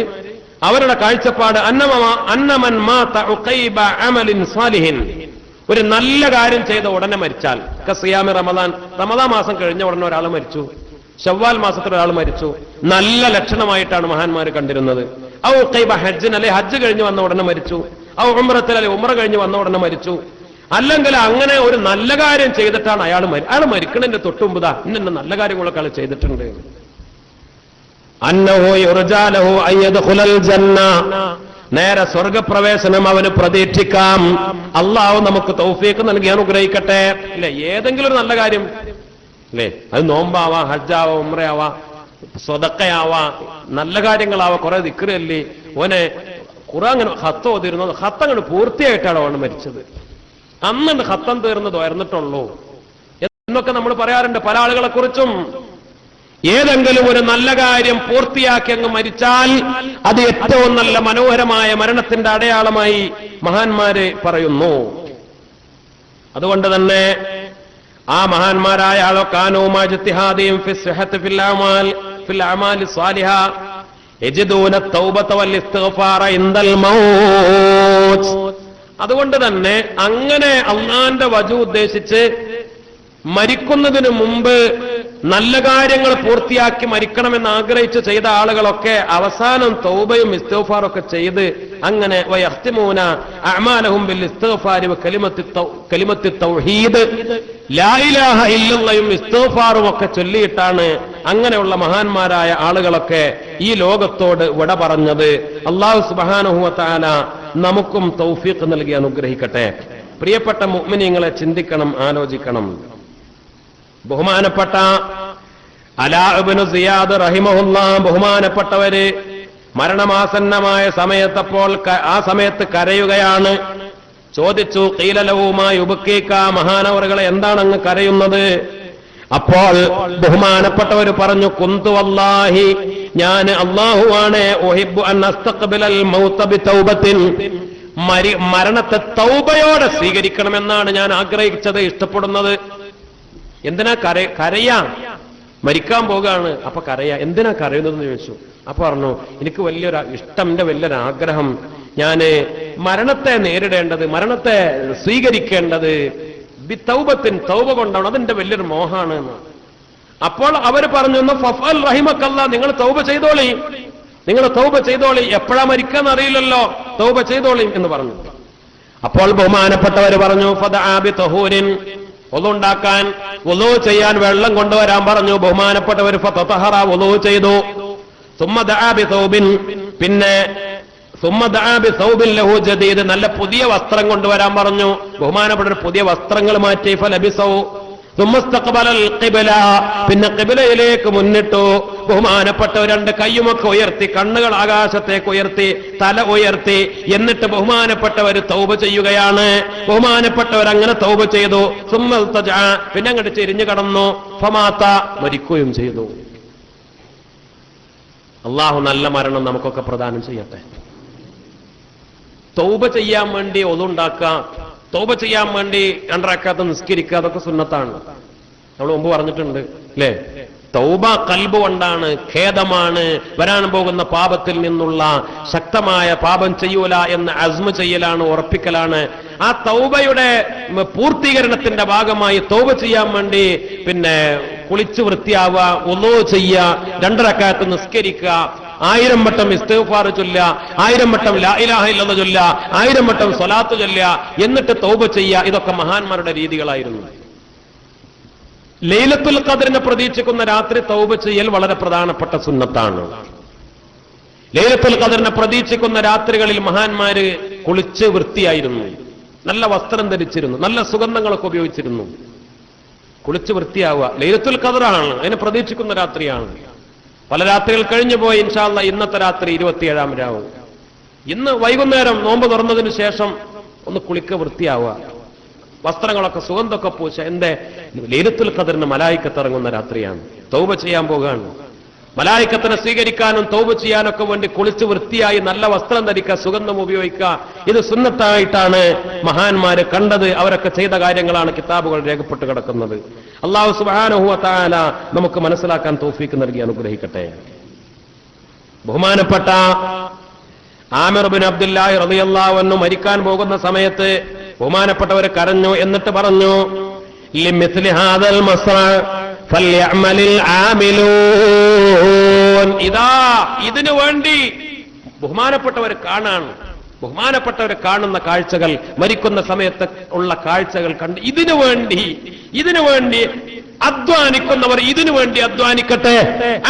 അവരുടെ കാഴ്ചപ്പാട് അന്നമൻ മാത ഉഖൈബ അമലിൻ സാലിഹിൻ, ഒരു നല്ല കാര്യം ചെയ്ത ഉടനെ മരിച്ചാൽ, കസിയാമി റമദാൻ മാസം കഴിഞ്ഞ ഉടനെ ഒരാൾ മരിച്ചു, ശവ്വാൽ മാസത്തിൽ ഒരാൾ മരിച്ചു, നല്ല ലക്ഷണമായിട്ടാണ് മഹാന്മാർ കണ്ടിരുന്നത്. ഔ ഉഖൈബ ഹജ്ജിൻ, അല്ലെ ഹജ്ജ് കഴിഞ്ഞ് വന്ന ഉടനെ മരിച്ചു, ഔ ഉംറത്തിൽ, അല്ലെ ഉംറ കഴിഞ്ഞ് വന്ന ഉടനെ മരിച്ചു. അല്ലെങ്കിൽ അങ്ങനെ ഒരു നല്ല കാര്യം ചെയ്തിട്ടാണ് അയാൾ മരിക്കണതിന്റെ തൊട്ടുമുമ്പതാ ഇന്ന നല്ല കാര്യങ്ങളൊക്കെ അയാൾ ചെയ്തിട്ടുണ്ട്. അന്നഹു യുർജാ ലഹു അയ്യദ്ഖുലൽ ജന്ന, നേരെ സ്വർഗപ്രവേശനം അവന് പ്രതീക്ഷിക്കാം. അള്ളാഹു നമുക്ക് തൗഫീഖ് നൽകി അനുഗ്രഹിക്കട്ടെ. അല്ലെ? ഏതെങ്കിലും ഒരു നല്ല കാര്യം, അല്ലേ? അത് നോമ്പാവാ, ഹജ്ജാവാ, ഉംറയാവാ, സ്വതക്കയാവാ, നല്ല കാര്യങ്ങളാവാ, കുറെ ദിക്റല്ലേ. ഓനെ ഖുർആൻ ഖത്ത് ഓതിരുന്നത്, ഖത്തങ്ങട് പൂർത്തിയായിട്ടാണ് അവൻ മരിച്ചത്. അന്നുണ്ട് ഖത്തം തീർന്നത് ഉയർന്നിട്ടുള്ളൂ എന്നൊക്കെ നമ്മൾ പറയാറുണ്ട് പല ആളുകളെ കുറിച്ചും. ഏതെങ്കിലും ഒരു നല്ല കാര്യം പൂർത്തിയാക്കി അങ്ങ് മരിച്ചാൽ അത് ഏറ്റവും നല്ല മനോഹരമായ മരണത്തിന്റെ അടയാളമായി മഹാന്മാര് പറയുന്നു. അതുകൊണ്ട് തന്നെ ആ മഹാന്മാരായ ആളോ കാനൂ മജ്തിഹാദിയും ഫി സിഹത്തി ഫിൽ അമാലി സ്വാലിഹ യജിദൂന തൗബത വൽ ഇസ്തിഗ്ഫാറ ഇൻദൽ മൗത്ത്. അതുകൊണ്ട് തന്നെ അങ്ങനെ അള്ളാന്റെ വജു ഉദ്ദേശിച്ച് മരിക്കുന്നതിന് മുമ്പ് നല്ല കാര്യങ്ങൾ പൂർത്തിയാക്കി മരിക്കണമെന്ന് ആഗ്രഹിച്ച് ചെയ്ത ആളുകളൊക്കെ അവസാനം തൗബയും ഇസ്തിഗ്ഫാറും ഒക്കെ ചെയ്ത് അങ്ങനെ വയഖ്തിമൂന അഅമാലഹും ബിൽ ഇസ്തിഗ്ഫാരി വ കലിമത്തി തൗഹീദ്, ലാ ഇലാഹ ഇല്ലല്ലാഹും ഇസ്തിഗ്ഫാറും ഒക്കെ ചൊല്ലിയിട്ടാണ് അങ്ങനെയുള്ള മഹാന്മാരായ ആളുകളൊക്കെ ഈ ലോകത്തോട് വിട പറഞ്ഞത്. അല്ലാഹു സുബ്ഹാനഹു വ തആല നമുക്കും തൗഫീഖ് നൽകി അനുഗ്രഹിക്കട്ടെ. പ്രിയപ്പെട്ട മുഅ്മിനീങ്ങളെ, ചിന്തിക്കണം, ആലോചിക്കണം. ബഹുമാനപ്പെട്ട അലാ ഇബ്നു സിയാദ് റഹിമഹുല്ലാഹ്, ബഹുമാനപ്പെട്ടവര് മരണമാസന്നമായ സമയത്തപ്പോൾ ആ സമയത്ത് കരയുകയാണ്. ചോദിച്ചു, ഖീല ലഹു മാ യുബ്കീക, മഹാനവറുകളെ എന്താണ് അങ്ങ് കരയുന്നത്? അപ്പോൾ ബഹുമാനപ്പെട്ടവർ പറഞ്ഞു, കുന്തു വല്ലാഹി, ഞാൻ അല്ലാഹുവാണ്, ഉഹിബ്ബു അൻ അസ്തഖ്ബിലൽ മൗത ബിതൗബത്തിൻ, മരണത്തെ തൗബയോടെ സ്വീകരിക്കണമെന്നാണ് ഞാൻ ആഗ്രഹിച്ചത്, ഇഷ്ടപ്പെടുന്നത്. എന്തിനാ കരയാ? മരിക്കാൻ പോകാണ്, അപ്പൊ കരയാ. എന്തിനാ കരയുന്നതെന്ന് ചോദിച്ചു. അപ്പൊ പറഞ്ഞു, എനിക്ക് വലിയൊരു ഇഷ്ടം, എന്റെ വലിയൊരു ആഗ്രഹം, ഞാന് മരണത്തെ നേരിടേണ്ടത്, മരണത്തെ സ്വീകരിക്കേണ്ടത് ബിതൗബത്തിൻ, തൗബ കൊണ്ടാണ്, അതെന്റെ വലിയൊരു മോഹാണ് എന്ന്. അപ്പോൾ അവർ പറഞ്ഞു, ഫഫൽ റഹിമക്കല്ലാഹ്, നിങ്ങൾ തൗബ ചെയ്തോളി, നിങ്ങൾ തൗബ ചെയ്തോളി, എപ്പോഴാ മരിക്കാന്ന് അറിയില്ലല്ലോ, തൗബ ചെയ്തോളി എന്ന് പറഞ്ഞു. അപ്പോൾ ബഹുമാനപ്പെട്ടവർ പറഞ്ഞു, ഫദആ ബിതഹൂരിൻ, ഒളുണ്ടാക്കാൻ, വുളൂ ചെയ്യാൻ വെള്ളം കൊണ്ടുവരാൻ പറഞ്ഞു. ബഹുമാനപ്പെട്ടവർ ഫതഹറ, വുളൂ ചെയ്തു. സുമ്മ ദഅ ബിതൗബിൻ, പിന്നെ സുമ്മ ദഅ ബിതൗബിൻ ലഹു ജദീദ്, നല്ല പുതിയ വസ്ത്രം കൊണ്ടുവരാൻ പറഞ്ഞു. ബഹുമാനപ്പെട്ടവർ പുതിയ വസ്ത്രങ്ങൾ മാറ്റി. ഫലബിസൗ സുമ്മസ്തഖ്ബലൽ ഖിബ്ല, പിന്നെ ഖിബ്ലയിലേക്ക് മുന്നിട്ടു. ബഹുമാനപ്പെട്ടവർ രണ്ട് കയ്യുമൊക്കെ ഉയർത്തി, കണ്ണുകൾ ആകാശത്തേക്ക് ഉയർത്തി, തല ഉയർത്തി, എന്നിട്ട് ബഹുമാനപ്പെട്ടവർ തൗബ ചെയ്യുകയാണ്. ബഹുമാനപ്പെട്ടവർ അങ്ങനെ തൗബ ചെയ്തു. സുമ്മൽതജ, പിന്നെ അങ്ങോട്ട് ചെരിഞ്ഞു കടന്നു. ഫമാത, മരിക്കുകയും ചെയ്തു. അള്ളാഹു നല്ല മരണം നമുക്കൊക്കെ പ്രദാനം ചെയ്യട്ടെ. തൗബ ചെയ്യാൻ വേണ്ടി ഒളുണ്ടാക്കാം, തൗബ ചെയ്യാൻ വേണ്ടി രണ്ടറക്കാത്ത നിസ്കരിക്കുക, അതൊക്കെ സുന്നത്താണ്. നമ്മൾ മുമ്പ് പറഞ്ഞിട്ടുണ്ട് അല്ലേ? തൗബ ഖൽബ് കൊണ്ടാണ്, ഖേദമാണ്, വരാൻ പോകുന്ന പാപത്തിൽ നിന്നുള്ള ശക്തമായ പാപം ചെയ്യൂല എന്ന് അസ്മ ചെയ്യലാണ്, ഉറപ്പിക്കലാണ്. ആ തൗബയുടെ പൂർത്തീകരണത്തിന്റെ ഭാഗമായി തൗബ ചെയ്യാൻ വേണ്ടി പിന്നെ കുളിച്ചു വൃത്തിയാവുക, വുളൂ ചെയ്യുക, രണ്ടറക്കാത്ത് നിസ്കരിക്കുക, 1000 വട്ടം ഇസ്തിഗ്ഫാർ ചൊല്ലുക, 1000 വട്ടം ലാ ഇലാഹ ഇല്ലല്ലാഹ് ചൊല്ലുക, 1000 വട്ടം സ്വലാത്ത് ചൊല്ലുക, എന്നിട്ട് തൗബ ചെയ്യുക. ഇതൊക്കെ മഹാന്മാരുടെ രീതികളായിരുന്നു. ലൈലത്തുൽ ഖദ്റിനെ പ്രതീക്ഷിക്കുന്ന രാത്രി തൗബ ചെയ്യൽ വളരെ പ്രധാനപ്പെട്ട സുന്നത്താണ്. ലൈലത്തുൽ ഖദ്റിനെ പ്രതീക്ഷിക്കുന്ന രാത്രികളിൽ മഹാന്മാര് കുളിച്ച് വൃത്തിയായിരുന്നു, നല്ല വസ്ത്രം ധരിച്ചിരുന്നു, നല്ല സുഗന്ധങ്ങളൊക്കെ ഉപയോഗിച്ചിരുന്നു. കുളിച്ച് വൃത്തിയാവുക ലൈലത്തുൽ ഖദ്റാണ്, അതിനെ പ്രതീക്ഷിക്കുന്ന രാത്രിയാണ്. പല രാത്രികൾ കഴിഞ്ഞു പോയി. ഇൻഷാ അല്ലാഹ് ഇന്നത്തെ രാത്രി 27-ാം രാവ്. ഇന്ന് വൈകുന്നേരം നോമ്പ് തുറന്നതിന് ശേഷം ഒന്ന് കുളിക്ക, വൃത്തിയാവുക, വസ്ത്രങ്ങളൊക്കെ സുഗന്ധമൊക്കെ പൂശ. എന്റെ ലൈലത്തുൽ ഖദ്റിന് മലായിക്കത്ത് ഇറങ്ങുന്ന രാത്രിയാണ്, തൗബ ചെയ്യാൻ പോകാണ്. മലായിക്കത്തിനെ സ്വീകരിക്കാനും തൗബ ചെയ്യാനൊക്കെ വേണ്ടി കുളിച്ച് വൃത്തിയായി നല്ല വസ്ത്രം ധരിക്കുക, സുഗന്ധം ഉപയോഗിക്കുക. ഇത് സുന്നത്തായിട്ടാണ് മഹാന്മാര് കണ്ടത്. അവരൊക്കെ ചെയ്ത കാര്യങ്ങളാണ് കിതാബുകൾ രേഖപ്പെട്ട് കിടക്കുന്നത്. അല്ലാഹു സുബ്ഹാനഹു വ തആല നമുക്ക് മനസ്സിലാക്കാൻ തൗഫീഖ് നൽകി അനുഗ്രഹിക്കട്ടെ. ബഹുമാനപ്പെട്ട ആമിർ ബിൻ അബ്ദുല്ലാഹി റളിയല്ലാഹു അൻഹു മരിക്കാൻ പോകുന്ന സമയത്ത് ബഹുമാനപ്പെട്ടവർ കരഞ്ഞു. എന്നിട്ട് പറഞ്ഞു, ലിമിസ്ലി ഹാദൽ മസ്റ ഫൽയഅമലിൽ ആമിലൂൻ. ഇതാ ഇതിനു വേണ്ടി ബഹുമാനപ്പെട്ടവർ കാണുന്ന കാഴ്ചകൾ, മരിക്കുന്ന സമയത്ത് ഉള്ള കാഴ്ചകൾ കണ്ട് ഇതിനു വേണ്ടി അധ്വാനിക്കുന്നവർ ഇതിനു വേണ്ടി അധ്വാനിക്കട്ടെ,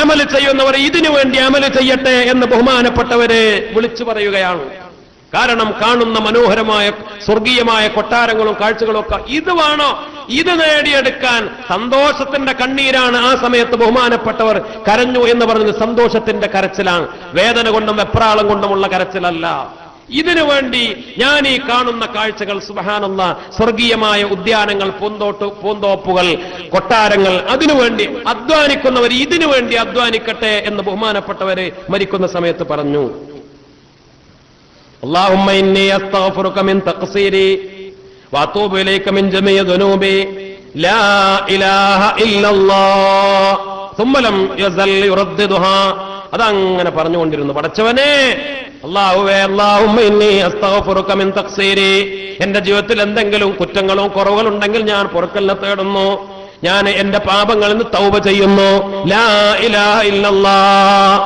അമൽ ചെയ്യുന്നവർ ഇതിനു വേണ്ടി അമൽ ചെയ്യട്ടെ എന്ന് ബഹുമാനപ്പെട്ടവരെ വിളിച്ചു പറയുകയാണ്. കാരണം കാണുന്ന മനോഹരമായ സ്വർഗീയമായ കൊട്ടാരങ്ങളും കാഴ്ചകളും ഒക്കെ ഇത് വേണോ, ഇത് നേടിയെടുക്കാൻ സന്തോഷത്തിന്റെ കണ്ണീരാണ്. ആ സമയത്ത് ബഹുമാനപ്പെട്ടവർ കരഞ്ഞു എന്ന് പറഞ്ഞത് സന്തോഷത്തിന്റെ കരച്ചിലാണ്, വേദന കൊണ്ടും വെപ്രാളം കൊണ്ടുമുള്ള കരച്ചിലല്ല. ഇതിനു വേണ്ടി ഞാൻ ഈ കാണുന്ന കാഴ്ചകൾ, സുബ്ഹാനല്ലാഹ്, സ്വർഗീയമായ ഉദ്യാനങ്ങൾ, പൂന്തോപ്പുകൾ, കൊട്ടാരങ്ങൾ, അതിനുവേണ്ടി അധ്വാനിക്കുന്നവർ ഇതിനു വേണ്ടി അധ്വാനിക്കട്ടെ എന്ന് ബഹുമാനപ്പെട്ടവരെ മരിക്കുന്ന സമയത്ത് പറഞ്ഞു. اللهم إني أستغفرك من تقصيري وأتوب إليك من جميع ذنوبي لا إله إلا الله ثم لم يزل يرددها. അതങ്ങനെ പറഞ്ഞുകൊണ്ടിരുന്നു. പടച്ചവനെ, അല്ലാഹുവേ, അല്ലാഹുമ്മ ഇന്നി അസ്തഗ്ഫിറുക മിൻ തഖ്സീരി, എന്റെ ജീവിതത്തിൽ എന്തെങ്കിലും കുറ്റങ്ങളും കുറവുകളുണ്ടെങ്കിൽ ഞാൻ പൊറുക്കലിനെ തേടുന്നു, ഞാൻ എന്റെ പാപങ്ങളിൽ നിന്ന് തൗബ ചെയ്യുന്നു. ലാ ഇലാഹ ഇല്ലല്ലാഹ്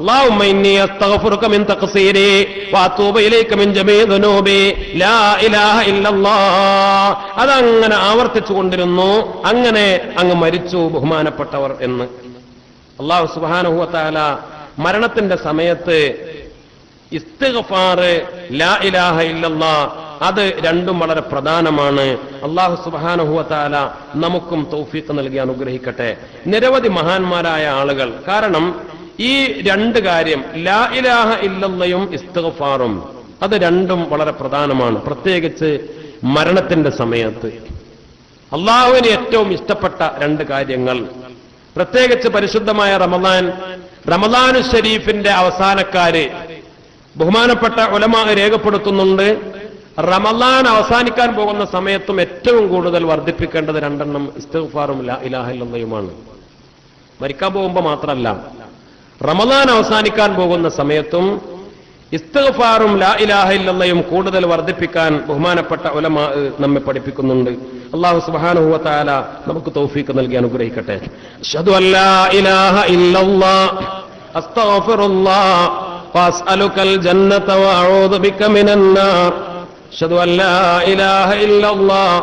اللهم إني أستغفرك من تقصيري وأتوب إليك من جميع ذنوبي لا إله إلا الله. അതങ്ങനെ ആവർത്തിച്ചുകൊണ്ടിരുന്നു. അങ്ങനെ അങ്ങ് മരിച്ചു ബഹുമാനപ്പെട്ടവർ എന്ന്. അല്ലാഹു സുബ്ഹാനഹു വ തആല മരണത്തിന്റെ സമയത്ത് ഇസ്തിഗ്ഫാർ, ലാ ഇലാഹ ഇല്ലല്ലാഹ്, അത് രണ്ടും വളരെ പ്രധാനമാണ്. അല്ലാഹു സുബ്ഹാനഹു വ തആല നമുക്കും തൗഫീഖ് നൽകി അനുഗ്രഹിക്കട്ടെ. നിരവധി മഹാന്മാരായ ആളുകൾ, കാരണം ഈ രണ്ട് കാര്യം, ലാ ഇലാഹ ഇല്ലല്ലയും ഇസ്തിഗ്ഫാറും, അത് രണ്ടും വളരെ പ്രധാനമാണ്. പ്രത്യേകിച്ച് മരണത്തിന്റെ സമയത്ത് അള്ളാഹുവിന് ഏറ്റവും ഇഷ്ടപ്പെട്ട രണ്ട് കാര്യങ്ങൾ, പ്രത്യേകിച്ച് പരിശുദ്ധമായ റമദാനു ശരീഫിന്റെ അവസാനക്കാര് ബഹുമാനപ്പെട്ട ഉലമാ രേഖപ്പെടുത്തുന്നുണ്ട്. റമദാൻ അവസാനിക്കാൻ പോകുന്ന സമയത്തും ഏറ്റവും കൂടുതൽ വർദ്ധിപ്പിക്കേണ്ടത് രണ്ടെണ്ണം ഇസ്തിഗ്ഫാറും ലാ ഇലാഹ ഇല്ലല്ലയുമാണ്. മരിക്കാൻ പോകുമ്പോൾ മാത്രമല്ല, റമദാൻ അവസാനിക്കാൻ പോകുന്ന സമയത്തും ഇസ്തിഗ്ഫാറും ലാ ഇലാഹ ഇല്ലല്ലയും കൂടുതൽ വർദ്ധിപ്പിക്കാൻ ബഹുമാനപ്പെട്ട ഉലമാ നമ്മെ പഠിപ്പിക്കുന്നുണ്ട്. അല്ലാഹു സുബ്ഹാനഹു വ തആല നമുക്ക് തൗഫീഖ് നൽകി അനുഗ്രഹിക്കട്ടെ. അശ്ഹദു അല്ലാ ഇലാഹ ഇല്ലല്ലാഹ് അസ്തഗ്ഫിറുല്ലാഹ് വഅസ്അലുകൽ ജന്നത വഅഊദു ബിക മിനൻ നാർ. അശ്ഹദു അല്ലാ ഇലാഹ ഇല്ലല്ലാഹ്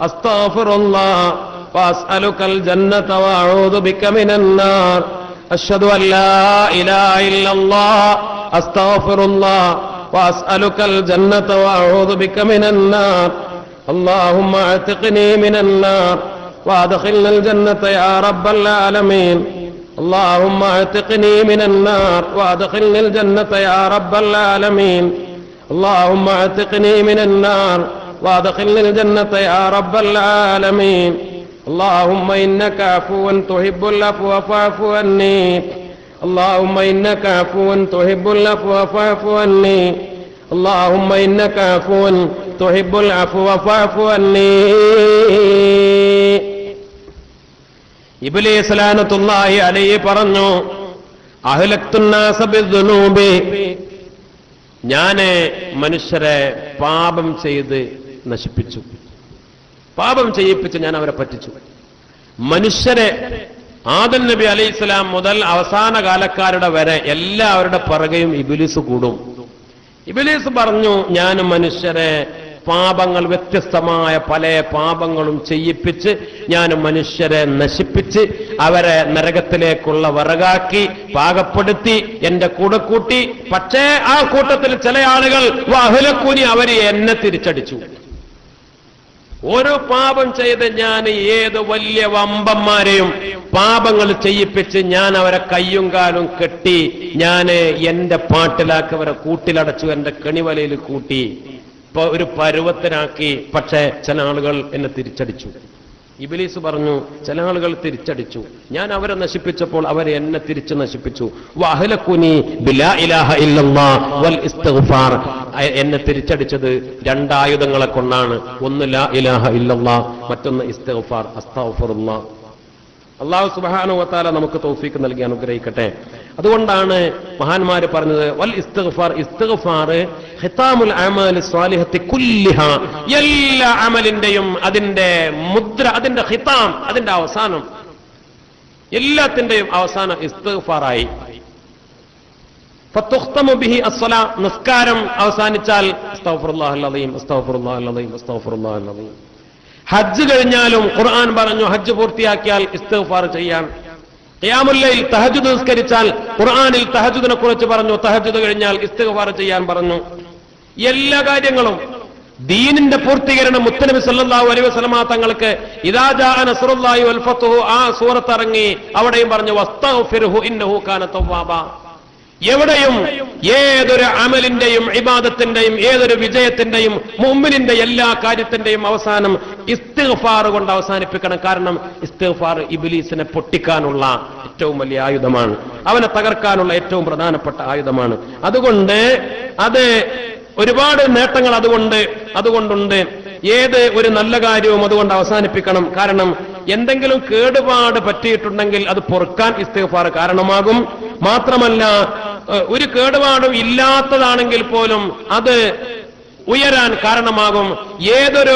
അസ്തഗ്ഫിറുല്ലാഹ് വഅസ്അലുകൽ ജന്നത വഅഊദു ബിക മിനൻ നാർ. അശ്ഹദു അല്ലാ ഇലാഹ ഇല്ലല്ലാഹ് അസ്തഗ്ഫിറുല്ലാഹ് വഅസ്അലുകൽ ജന്നത വഅഊദു ബിക മിനൻ നാർ. اللهم اعتقني من النار وادخلنا الجنة يا رب العالمين. اللهم اعتقني من النار وادخلنا الجنة يا رب العالمين. اللهم اعتقني من النار وادخلنا الجنة يا رب العالمين. اللهم إنك عفو تحب العفو فاعف عني. اللهم إنك عفو تحب العفو فاعف عني. اللهم إنك عفو تحب العفو فاعف عني. ഇബ്ലീസ് ലഅനത്തുല്ലാഹി അലൈഹി പറഞ്ഞു, അഹ്ലക്തുന്നാസ ബിദ്ദുനൂബി, ഞാന് മനുഷ്യരെ പാപം ചെയ്ത് നശിപ്പിച്ചു, പാപം ചെയ്യിപ്പിച്ച് ഞാൻ അവരെ പറ്റിച്ചു. മനുഷ്യരെ ആദം നബി അലൈഹിസ്സലാം മുതൽ അവസാന കാലക്കാരുടെ വരെ എല്ലാവരുടെ പിറകെയും ഇബ്ലീസ് കൂടും. ഇബ്ലീസ് പറഞ്ഞു, ഞാൻ മനുഷ്യരെ പാപങ്ങൾ, വ്യത്യസ്തമായ പല പാപങ്ങളും ചെയ്യിപ്പിച്ച് ഞാൻ മനുഷ്യരെ നശിപ്പിച്ച് അവരെ നരകത്തിലേക്കുള്ള വിറകാക്കി പാകപ്പെടുത്തി എന്റെ കൂടെ കൂട്ടി. പക്ഷേ ആ കൂട്ടത്തിൽ ചില ആളുകൾ വഅഹ്ലകൂനി, അവര് എന്നെ തിരിച്ചടിച്ചു. ഓരോ പാപം ചെയ്ത് ഞാൻ ഏത് വലിയ വമ്പന്മാരെയും പാപങ്ങൾ ചെയ്യിപ്പിച്ച് ഞാൻ അവരെ കയ്യും കാലും കെട്ടി ഞാൻ എന്റെ പാട്ടിലാക്കി അവരെ കൂട്ടിലടച്ചു, എന്റെ കെണിവലയിൽ കൂട്ടി, ഇപ്പൊ ഒരു പരുവത്തിനാക്കി. പക്ഷേ ചില ആളുകൾ എന്നെ തിരിച്ചടിച്ചു. ഇബ്ലീസ് പറഞ്ഞു, ചില ആളുകൾ തിരിച്ചടിച്ചു, ഞാൻ അവരെ നശിപ്പിച്ചപ്പോൾ അവരെ എന്നെ തിരിച്ചു നശിപ്പിച്ചു. വഅഹ്ലകുനി ബിലാ ഇലാഹ ഇല്ലല്ലാഹ് വൽ ഇസ്തിഗ്ഫാർ, എന്നെ തിരിച്ചടിച്ചത് രണ്ടായുധങ്ങളെ കൊണ്ടാണ്. ഒന്ന് ലാ ഇലാഹ ഇല്ലല്ലാഹ്, മറ്റൊന്ന് ഇസ്തിഗ്ഫാർ, അസ്തഗ്ഫിറുല്ലാഹ്. അല്ലാഹു സുബ്ഹാനഹു വ തആല നമുക്ക് തൗഫീഖ് നൽകി അനുഗ്രഹിക്കട്ടെ. അതുകൊണ്ടാണ് മഹാന്മാര് പറഞ്ഞത്, വൽ ഇസ്തിഗ്ഫാർ, ഇസ്തിഗ്ഫാർ ഖിതാമുൽ അമാലി സ്വാലിഹത്തി കുല്ലിഹാ, എല്ലാ അമലിന്റെയും അതിന്റെ മുദ്ര, അതിന്റെ ഖിതാം, അതിന്റെ അവസാനം, എല്ലാത്തിന്റെയും അവസാനം ഇസ്തിഗ്ഫാറായി. ഫതുഖ്തമു ബിഹി അസ്സലാ, നിസ്കാരം അവസാനിച്ചാൽ അസ്തഗ്ഫിറുല്ലാഹൽ അസീം, അസ്തഗ്ഫിറുല്ലാഹൽ അസീം, അസ്തഗ്ഫിറുല്ലാഹൽ അസീം. ഹജ്ജ് കഴിഞ്ഞാലും ഖുർആൻ പറഞ്ഞു, ഹജ്ജ് പൂർത്തിയാക്കിയാൽ ഇസ്തിഗ്ഫാർ ചെയ്യാൻ. ഖിയാമുൽ ലൈൽ, തഹജ്ജുദ് നിസ്കരിച്ചാൽ ഖുർആനിൽ തഹജ്ജുദിനെ കുറിച്ച് പറഞ്ഞു, തഹജ്ജുദ് കഴിഞ്ഞാൽ ഇസ്തിഗ്ഫാർ ചെയ്യാൻ പറഞ്ഞു. എല്ലാ കാര്യങ്ങളും ദീനിന്റെ പൂർത്തീകരണം മുത്തനബി സല്ലല്ലാഹു അലൈഹി വസല്ലമ തങ്ങൾക്ക് ഇദാ ജാഅ നസ്റുല്ലാഹി വൽ ഫത്ഹു, ആ സൂറത്ത് ഇറങ്ങി. അവിടെയും പറഞ്ഞു വസ്തഗ്ഫിർഹു ഇന്നഹു കാന തവ്വാബ. എവിടെയും ഏതൊരു അമലിന്റെയും ഇബാദത്തിന്റെയും ഏതൊരു വിജയത്തിന്റെയും മുഅ്മിനിന്റെ എല്ലാ കാര്യത്തിന്റെയും അവസാനം ഇസ്തിഗ്ഫാർ കൊണ്ട് അവസാനിപ്പിക്കണം. കാരണം ഇസ്തിഗ്ഫാർ ഇബ്ലീസിനെ പൊട്ടിക്കാനുള്ള ഏറ്റവും വലിയ ആയുധമാണ്, അവനെ തകർക്കാനുള്ള ഏറ്റവും പ്രധാനപ്പെട്ട ആയുധമാണ്. അതുകൊണ്ട് അത് ഒരുപാട് നേട്ടങ്ങൾ അതുകൊണ്ടുണ്ട്. ഏത് ഒരു നല്ല കാര്യവും അതുകൊണ്ട് അവസാനിപ്പിക്കണം. കാരണം എന്തെങ്കിലും കേടുപാട് പറ്റിയിട്ടുണ്ടെങ്കിൽ അത് പൊറുക്കാൻ ഇസ്തിഗ്ഫാർ കാരണമാകും. മാത്രമല്ല, ഒരു കേടുപാടും ഇല്ലാത്തതാണെങ്കിൽ പോലും അത് ഉയരാൻ കാരണമാകും. ഏതൊരു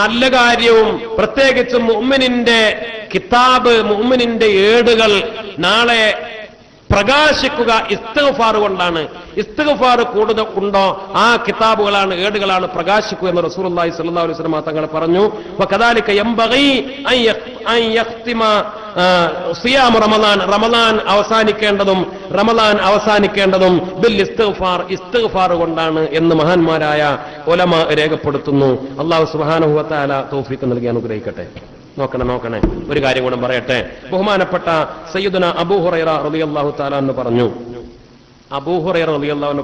നല്ല കാര്യവും, പ്രത്യേകിച്ച് മുഅ്മിനിന്റെ കിതാബ്, മുഅ്മിനിന്റെ ഏടുകൾ നാളെ പ്രകാശിക്കുക ഇസ്തിഗ്ഫാർ കൊണ്ടാണ്. ഇസ്തിഗ്ഫാർ കൂടുതൽ ഉണ്ടോ ആ കിതാബുകളാണ്, ഏടുകളാണ് പ്രകാശിക്കുക എന്ന് റസൂലുള്ളാഹി സ്വല്ലല്ലാഹു അലൈഹി വസല്ലം തങ്ങൾ പറഞ്ഞു. വകദാലിക യംബഗി അൻ യഖ്തിമ സിയാം റമദാൻ, റമദാൻ അവസാനിക്കേണ്ടതും ബിൽ ഇസ്തിഗ്ഫാർ കൊണ്ടാണ് എന്ന് മഹാന്മാരായ ഉലമ രേഖപ്പെടുത്തുന്നു. അല്ലാഹു സുബ്ഹാനഹു വ തആല തൗഫീഖ് നൽകി അനുഗ്രഹിക്കട്ടെ. നോക്കണേ ഒരു കാര്യം കൂടെ പറയട്ടെ. ബഹുമാനപ്പെട്ട സയ്യിദുന അബൂ ഹുറൈറ റളിയല്ലാഹു തആല എന്ന്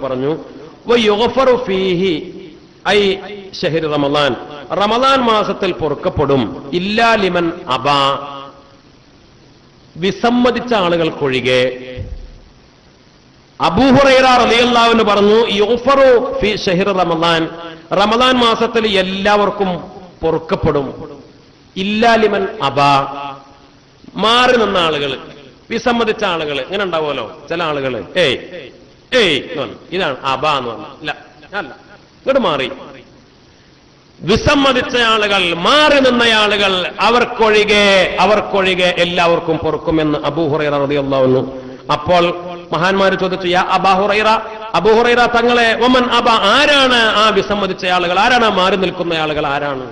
പറഞ്ഞു, വയുഗ്ഫറു ഫീഹി ഐ ശഹ്രി റമളാൻ, റമളാൻ മാസത്തിൽ പൊറുക്കപ്പെടും ഇല്ലാ ലിമൻ അബാ, വിസമ്മതിച്ച ആളുകൾക്കൊഴികെ. അബൂ ഹുറൈറ റളിയല്ലാഹു അൻഹു പറഞ്ഞു യുഗ്ഫറു ഫീ ശഹ്രി റമളാൻ, റമളാൻ മാസത്തിൽ എല്ലാവർക്കും പൊറുക്കപ്പെടും. ഇല്ലാ ലിമൻ അബാ, മാറി നിന്ന ആളുകൾ, വിസമ്മതിച്ച ആളുകൾ. ഇങ്ങനെ ഉണ്ടാവുമല്ലോ ചില ആളുകൾ, ഇതാണ് അബ എന്ന് പറഞ്ഞു. അല്ല, ഇങ്ങോട്ട് മാറി. വിസമ്മതിച്ച ആളുകൾ, മാറി നിന്ന ആളുകൾ, അവർക്കൊഴികെ എല്ലാവർക്കും പൊറുക്കുമെന്ന് അബൂ ഹുറൈറ റളിയല്ലാഹു അൻഹു. അപ്പോൾ മഹാന്മാര് ചോദിച്ചു, യാ അബൂ ഹുറൈറ തങ്ങളെ, വമൻ അബ, ആരാണ് ആ വിസമ്മതിച്ച ആളുകൾ, ആരാണ് മാറി നിൽക്കുന്ന ആളുകൾ, ആരാണ്?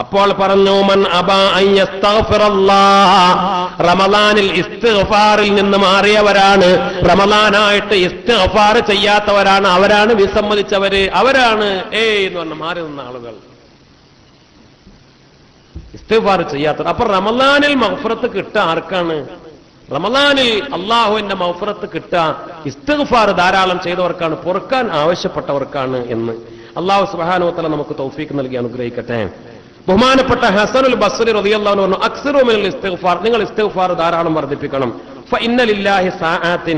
അപ്പോൾ പറഞ്ഞു, മൻ അബ അൻ യസ്തഗ്ഫിറല്ലാഹ്, റമളാനിൽ ഇസ്തിഗ്ഫാറിൽ നിന്ന് മാറിയവരാണ്, റമളാനായിട്ട് ഇസ്തിഗ്ഫാർ ചെയ്യാത്തവരാണ്, അവരാണ് വിസമ്മതിച്ചവര്, അവരാണ് എന്ന് പറഞ്ഞ മാറി നിന്ന ആളുകൾ, ഇസ്തിഗ്ഫാർ ചെയ്യാത്തവർ. അപ്പൊ റമളാനിൽ മഗ്ഫിറത്ത് കിട്ടുക ആർക്കാണ്? റമളാനിൽ അള്ളാഹുവിന്റെ മഗ്ഫിറത്ത് കിട്ടുക ഇസ്തിഗ്ഫാർ ധാരാളം ചെയ്തവർക്കാണ്, പൊറുക്കാൻ ആവശ്യപ്പെട്ടവർക്കാണ് എന്ന് അള്ളാഹു സുബ്ഹാനഹു വ തആല നമുക്ക് തൗഫീഖ് നൽകി അനുഗ്രഹിക്കട്ടെ. ബഹുമാനപ്പെട്ട ഹസനുൽ ബസ്രി റളിയല്ലാഹു അൻഹു പറഞ്ഞു, അക്സിറു മിനൽ ഇസ്തിഗ്ഫാർ, നിങ്ങൾ ഇസ്തിഗ്ഫാർ ധാരാളം വർദ്ധിപ്പിക്കണം. ഫഇന്ന ലില്ലാഹി സആത്തിൻ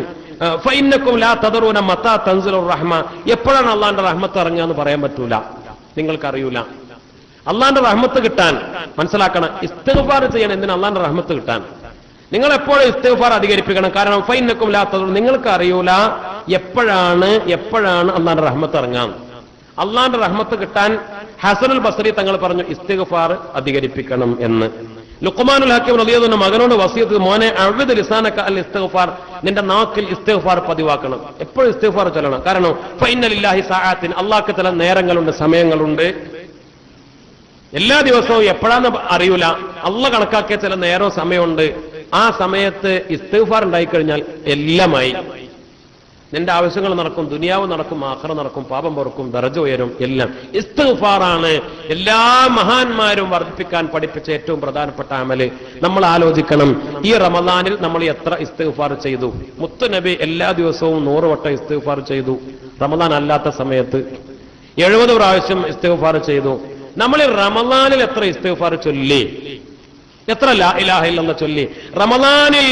ഫഇന്നകും ലാ തദറൂന മതാ തൻസിലുർ റഹ്മ, എപ്പോഴാണ് അള്ളാഹുവിന്റെ റഹ്മത്ത് ഇറങ്ങുക എന്ന് പറയാൻ പറ്റൂല, നിങ്ങൾക്കറിയൂല. അള്ളാഹുവിന്റെ റഹ്മത്ത് കിട്ടാൻ മനസ്സിലാക്കണം, ഇസ്തിഗ്ഫാർ ചെയ്യണം. എന്തിനാ? അള്ളാഹുവിന്റെ റഹ്മത്ത് കിട്ടാൻ. നിങ്ങൾ എപ്പോഴും ഇസ്തിഗ്ഫാർ അധികരിപ്പിക്കണം. കാരണം ഫഇന്നകും ലാ തദറൂന, നിങ്ങൾക്ക് അറിയൂല എപ്പോഴാണ് അള്ളാഹുവിന്റെ റഹ്മത്ത് ഇറങ്ങാം. അള്ളാന്റെ റഹ്മത്ത് കിട്ടാൻ ഹസനുൽ ബസ്രി തങ്ങൾ പറഞ്ഞു ഇസ്തിഗ്ഫാർ അധികരിപ്പിക്കണം എന്ന്. ലുഖ്മാനുൽ ഹക്കീം റളിയല്ലാഹു അൻഹു മകനോട് വസിയത്ത്, മോനെ അഅ്വിദ് ലിസാനക അൽ ഇസ്തിഗ്ഫാർ, നിന്റെ നാക്കിൽ ഇസ്തിഗ്ഫാർ പതിവാക്കണം, എപ്പോഴും ഇസ്തിഗ്ഫാർ ചൊല്ലണം. കാരണം ഫഇന്ന ലില്ലാഹി സആത്തിൻ, അള്ളാഹ്ക്ക് ചില നേരങ്ങളുണ്ട്, സമയങ്ങളുണ്ട്. എല്ലാ ദിവസവും എപ്പോഴാന്ന് അറിയൂല, അള്ളാഹ് കണക്കാക്കിയ ചില നേരവും സമയമുണ്ട്. ആ സമയത്ത് ഇസ്തിഗ്ഫാർ ഉണ്ടായിക്കഴിഞ്ഞാൽ എല്ലാമായി. നിന്റെ ആവശ്യങ്ങൾ നടക്കും, ദുനിയാവ് നടക്കും, ആഖിറ നടക്കും, പാപം പൊറുക്കും, ദറജ ഉയരും, എല്ലാം. ഇസ്തിഗ്ഫാറാണ് എല്ലാ മഹാന്മാരും വർദ്ധിപ്പിക്കാൻ പഠിപ്പിച്ച ഏറ്റവും പ്രധാനപ്പെട്ട അമല്. നമ്മൾ ആലോചിക്കണം, ഈ റമദാനിൽ നമ്മൾ എത്ര ഇസ്തിഗ്ഫാർ ചെയ്തു? മുത്തുനബി എല്ലാ ദിവസവും 100 വട്ടം ഇസ്തിഗ്ഫാർ ചെയ്തു. റമദാൻ അല്ലാത്ത സമയത്ത് 70 പ്രാവശ്യം ഇസ്തിഗ്ഫാർ ചെയ്തു. നമ്മൾ റമദാനിൽ എത്ര ഇസ്തിഗ്ഫാർ ചൊല്ലി? എത്ര ലാ ഇലാഹ ഇല്ലല്ലാഹ് ചൊല്ലി? റമദാനിൽ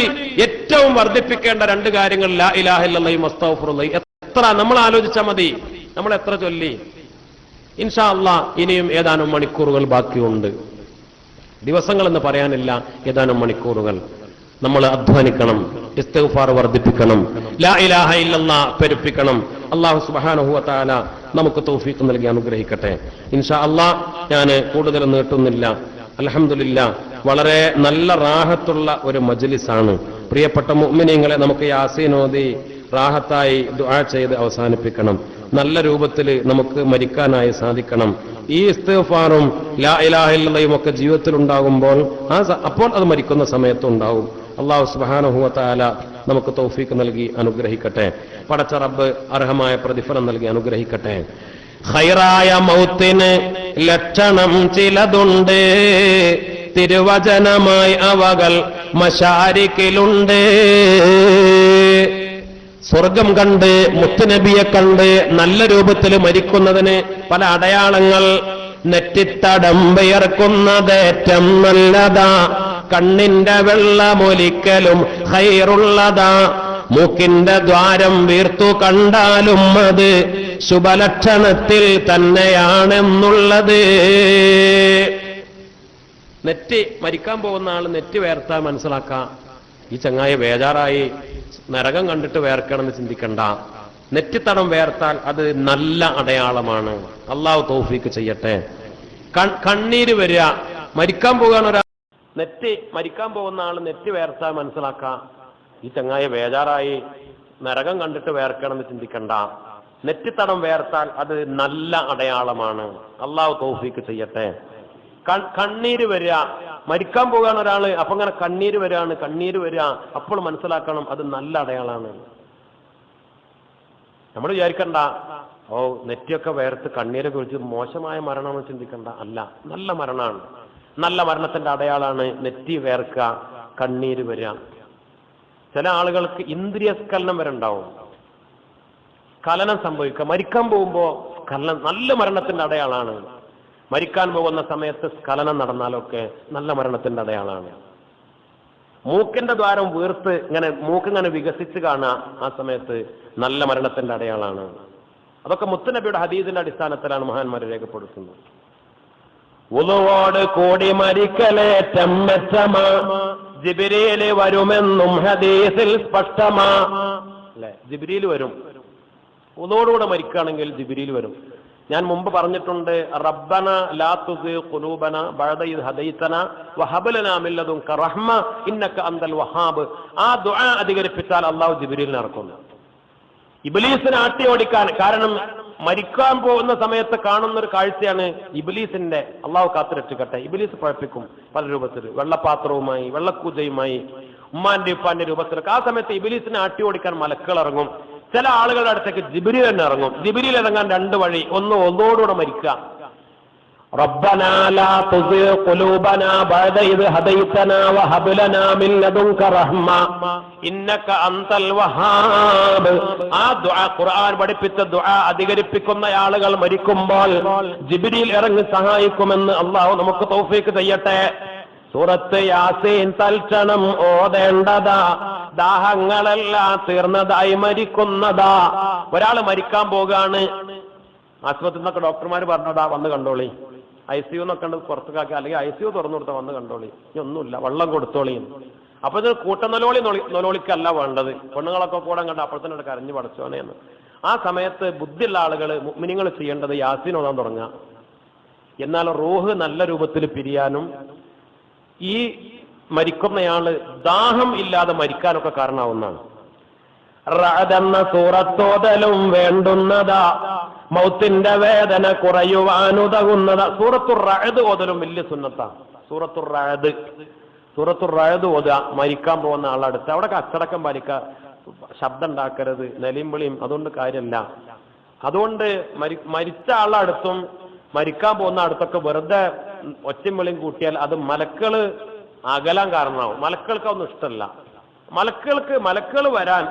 ഏറ്റവും വർദ്ധിപ്പിക്കേണ്ട 2 കാര്യങ്ങൾ ലാ ഇലാഹ ഇല്ലല്ലാഹും അസ്തഗ്ഫിറുല്ലാഹ്. എത്ര നമ്മൾ ആലോചിച്ചാൽ മതി, നമ്മൾ എത്ര ചൊല്ലി? ഇൻഷാ അല്ലാഹ് ഇനിയും ഏതാനും മണിക്കൂറുകൾ ബാക്കിയുണ്ട്. ദിവസങ്ങളെന്ന് പറയാനില്ല, ഏതാനും മണിക്കൂറുകൾ. നമ്മൾ അധ്വാനിക്കണം, ഇസ്തിഗ്ഫാർ വർദ്ധിപ്പിക്കണം, ലാ ഇലാഹ ഇല്ലല്ലാഹ് പെരുപ്പിക്കണം. അല്ലാഹു സുബ്ഹാനഹു വ തആല നമുക്ക് തൗഫീഖ് നൽകി അനുഗ്രഹിക്കട്ടെ. ഇൻഷാ അല്ലാഹ് ഞാൻ കൂടുതൽ നീട്ടുന്നില്ല. അൽഹംദുലില്ലാഹ്, വളരെ നല്ല റാഹത്തുള്ള ഒരു മജ്ലിസാണ്. പ്രിയപ്പെട്ട മുഅ്മിനീങ്ങളെ, നമുക്ക് യാസീൻ ഓതി റാഹത്തായി ദുആ ചെയ്ത് അവസാനിപ്പിക്കണം. നല്ല രൂപത്തിൽ നമുക്ക് മരിക്കാനായി സാധിക്കണം. ഈ ഇസ്തിഗ്ഫാറും ലാ ഇലാഹ ഇല്ലല്ലാഹും ഒക്കെ ജീവിതത്തിൽ ഉണ്ടാകുമ്പോൾ അപ്പോൾ അത് മരിക്കുന്ന സമയത്തും ഉണ്ടാവും. അല്ലാഹു സുബ്ഹാനഹു വ തആല നമുക്ക് തൗഫീഖ് നൽകി അനുഗ്രഹിക്കട്ടെ. പടച്ച റബ്ബ് അർഹമായ പ്രതിഫലം നൽകി അനുഗ്രഹിക്കട്ടെ. ഖൈറായ മൗത്തിന് ലക്ഷണം ചിലതുണ്ട്, തിരുവചനമായി അവകൾ മശാരിക്കിലുണ്ട്. സ്വർഗം കണ്ട് മുത്തുനബിയെ കണ്ട് നല്ല രൂപത്തിൽ മരിക്കുന്നതിന് പല അടയാളങ്ങൾ. നെറ്റിത്തടം വിയർക്കുന്നതേറ്റം നല്ലതാ, കണ്ണിന്റെ വെള്ളമൊലിക്കലും ഖൈറുള്ളതാ, മൂക്കിന്റെ ദ്വാരം വീർത്തു കണ്ടാലും അത് ശുഭലക്ഷണത്തിൽ തന്നെയാണെന്നുള്ളത്. നെറ്റ് മരിക്കാൻ പോകുന്ന ആൾ നെറ്റ് വേർത്താൽ മനസ്സിലാക്കാം, ഈ ചങ്ങായി ബേജാറായി നരകം കണ്ടിട്ട് വേർക്കണമെന്ന് ചിന്തിക്കണ്ട. നെറ്റിത്തടം വേർത്താൽ അത് നല്ല അടയാളമാണ്. അള്ളാഹു തൗഫീക്ക് ചെയ്യട്ടെ. കണ്ണീര് വരിക, മരിക്കാൻ പോകാൻ മരിക്കാൻ പോകുന്ന ആൾ നെറ്റ് വേർത്താൽ മനസ്സിലാക്കാം, ഈ ചങ്ങായി ബേജാറായി നരകം കണ്ടിട്ട് വേർക്കണമെന്ന് ചിന്തിക്കണ്ട. നെറ്റിത്തടം വേർത്താൽ അത് നല്ല അടയാളമാണ്. അള്ളാഹു തൗഫീക്ക് ചെയ്യട്ടെ. കണ്ണീര് വരിക, മരിക്കാൻ പോവുകയാണ് ഒരാള്, അപ്പൊ ഇങ്ങനെ കണ്ണീര് വരിക, അപ്പോൾ മനസ്സിലാക്കണം അത് നല്ല അടയാളാണ്. നമ്മൾ വിചാരിക്കണ്ട ഓ നെറ്റിയൊക്കെ വേർത്ത് കണ്ണീരൊക്കെ ഒഴിച്ച് മോശമായ മരണമാണെന്ന് ചിന്തിക്കണ്ട. അല്ല, നല്ല മരണമാണ്. നല്ല മരണത്തിന്റെ അടയാളാണ് നെറ്റി വേർക്കുക, കണ്ണീര് വരിക. ചില ആളുകൾക്ക് ഇന്ദ്രിയ സ്ഖലനം വരെ ഉണ്ടാവും, സ്ഖലനം സംഭവിക്കുക. മരിക്കാൻ പോകുമ്പോ സ്ഖലനം നല്ല മരണത്തിന്റെ അടയാളാണ്. മരിക്കാൻ പോകുന്ന സമയത്ത് സ്ഖലനം നടന്നാലൊക്കെ നല്ല മരണത്തിന്റെ അടയാളാണ്. മൂക്കിന്റെ ദ്വാരം വീർത്ത് ഇങ്ങനെ മൂക്കിങ്ങനെ വികസിച്ച് കാണുക, ആ സമയത്ത് നല്ല മരണത്തിന്റെ അടയാളാണ്. അതൊക്കെ മുത്തുനബിയുടെ ഹദീസിന്റെ അടിസ്ഥാനത്തിലാണ് മഹാന്മാരെ രേഖപ്പെടുത്തുന്നത്. ഉളുവോട് കൂടി മരിക്കലേറ്റം മെച്ചമാ, ജിബ്രീൽ വരുമെന്നും ഹദീസിൽ സ്പഷ്ടമാ. അല്ലെ, ജിബ്രീൽ വരും. ഉളുവോടുകൂടെ മരിക്കുകയാണെങ്കിൽ ജിബ്രീൽ വരും. ഞാൻ മുമ്പ് പറഞ്ഞിട്ടുണ്ട്, റബ്ബന ലാ തുസിഗ് ഖുലൂബന ബഅദ ഇദ് ഹദൈതന വഹബ് ലനാ മിൻ ലദുൻക റഹ്മ ഇന്നക അൻതൽ വഹാബ്. ആ ദുആ അധികരിപ്പിച്ചാൽ അല്ലാഹു ജിബ്രീലിനെ ഇറക്കുന്നു. ഇബ്ലീസിനെ ആട്ടി ഓടിക്കാൻ. കാരണം മരിക്കാൻ പോകുന്ന സമയത്ത് കാണുന്ന ഒരു കാഴ്ചയാണ് ഇബ്ലീസിന്റെ, അള്ളാഹു കാത്തുരക്ഷിക്കട്ടെ, ഇബ്ലീസ് പഴപ്പിക്കും പല രൂപത്തിൽ, വെള്ളപാത്രവുമായി വെള്ളക്കൂജയുമായി ഉമ്മാന്റെ ഉപ്പാന്റെ രൂപത്തിലൊക്കെ. ആ സമയത്ത് ഇബ്ലീസിനെ ആട്ടി ഓടിക്കാൻ മലക്കുകൾ ഇറങ്ങും. ചില ആളുകളുടെ അടുത്തേക്ക് ജിബ്രീൽ തന്നെ ഇറങ്ങും. ജിബ്രീൽ ഇറങ്ങാൻ രണ്ട് വഴി, ഒന്ന് ഒന്നോടുകൂടെ മരിക്കുക. റബ്ബനാ ലാ തുസിഗ് ഖുലൂബനാ ബഅദ ഇദ് ഹദൈതനാ വഹബ് ലനാ മിൻ ലദുൻക റഹ്മ ഇന്നക അൻതൽ വഹാബ്. ആ ദുആ ഖുർആൻ പഠിപ്പിച്ച ദുആ അധികരിപ്പിക്കുന്ന ആളുകൾ മരിക്കുമ്പോൾ ജിബ്രീൽ ഇറങ്ങി സഹായിക്കുമെന്ന് അല്ലാഹു നമുക്ക് തൗഫീഖ് ചെയ്യട്ടെ. സൂറത്ത് യാസീൻ തൽക്ഷണം ഓതേണ്ടതാ, ദാഹങ്ങളെല്ലാം തീർന്നതായി മരിക്കുന്നതാ. ഒരാൾ മരിക്കാൻ പോകാണ്, ആശുപത്രിയിൽ നിന്നൊക്കെ ഡോക്ടർമാർ പറഞ്ഞതാ വന്ന് കണ്ടോളി, ICU എന്നൊക്കെ ഉണ്ട് പുറത്തേക്കാക്കി, അല്ലെങ്കിൽ ICU തുറന്നു കൊടുത്താൽ വന്ന് കണ്ടോളി, ഇനി ഒന്നുമില്ല വെള്ളം കൊടുത്തോളി. അപ്പൊ ഇത് നൊലോളിക്കല്ല വേണ്ടത്. പെണ്ണുങ്ങളൊക്കെ കൂടെ കണ്ട് അപ്പോഴത്തന്നെ കരഞ്ഞു പടച്ചോനെന്ന്. ആ സമയത്ത് ബുദ്ധിയുള്ള ആളുകൾ മുഅ്മിനീങ്ങൾ ചെയ്യേണ്ടത് യാസീൻ ഓതാൻ തുടങ്ങുക. എന്നാൽ റൂഹ് നല്ല രൂപത്തിൽ പിരിയാനും ഈ മരിക്കുന്നയാള് ദാഹം ഇല്ലാതെ മരിക്കാനൊക്കെ കാരണമാവുന്നതാണ്. റഅദ് എന്ന സൂറത്തോതലും വേണ്ടുന്നതാ, മൗത്തിന്റെ വേദന കുറയുവാനുതകുന്നതാ. സൂറത്തുർ റഅദ് ഓതലും വലിയ സുന്നത്താ. സൂറത്തുർ റഅദ് ഓതുക മരിക്കാൻ പോകുന്ന ആളടുത്ത്. അവിടെ അച്ചടക്കം പാലിക്കുക, ശബ്ദം ഉണ്ടാക്കരുത്, നെലിയും വിളിയും, അതുകൊണ്ട് കാര്യമല്ല. അതുകൊണ്ട് മരിച്ച ആളടുത്തും മരിക്കാൻ പോകുന്ന അടുത്തൊക്കെ വെറുതെ ഒച്ചയും വിളിയും കൂട്ടിയാൽ അത് മലക്കള് അകലാൻ കാരണമാവും. മലക്കൾക്ക് അതൊന്നും ഇഷ്ടമല്ല. മലക്കൾ വരാൻ,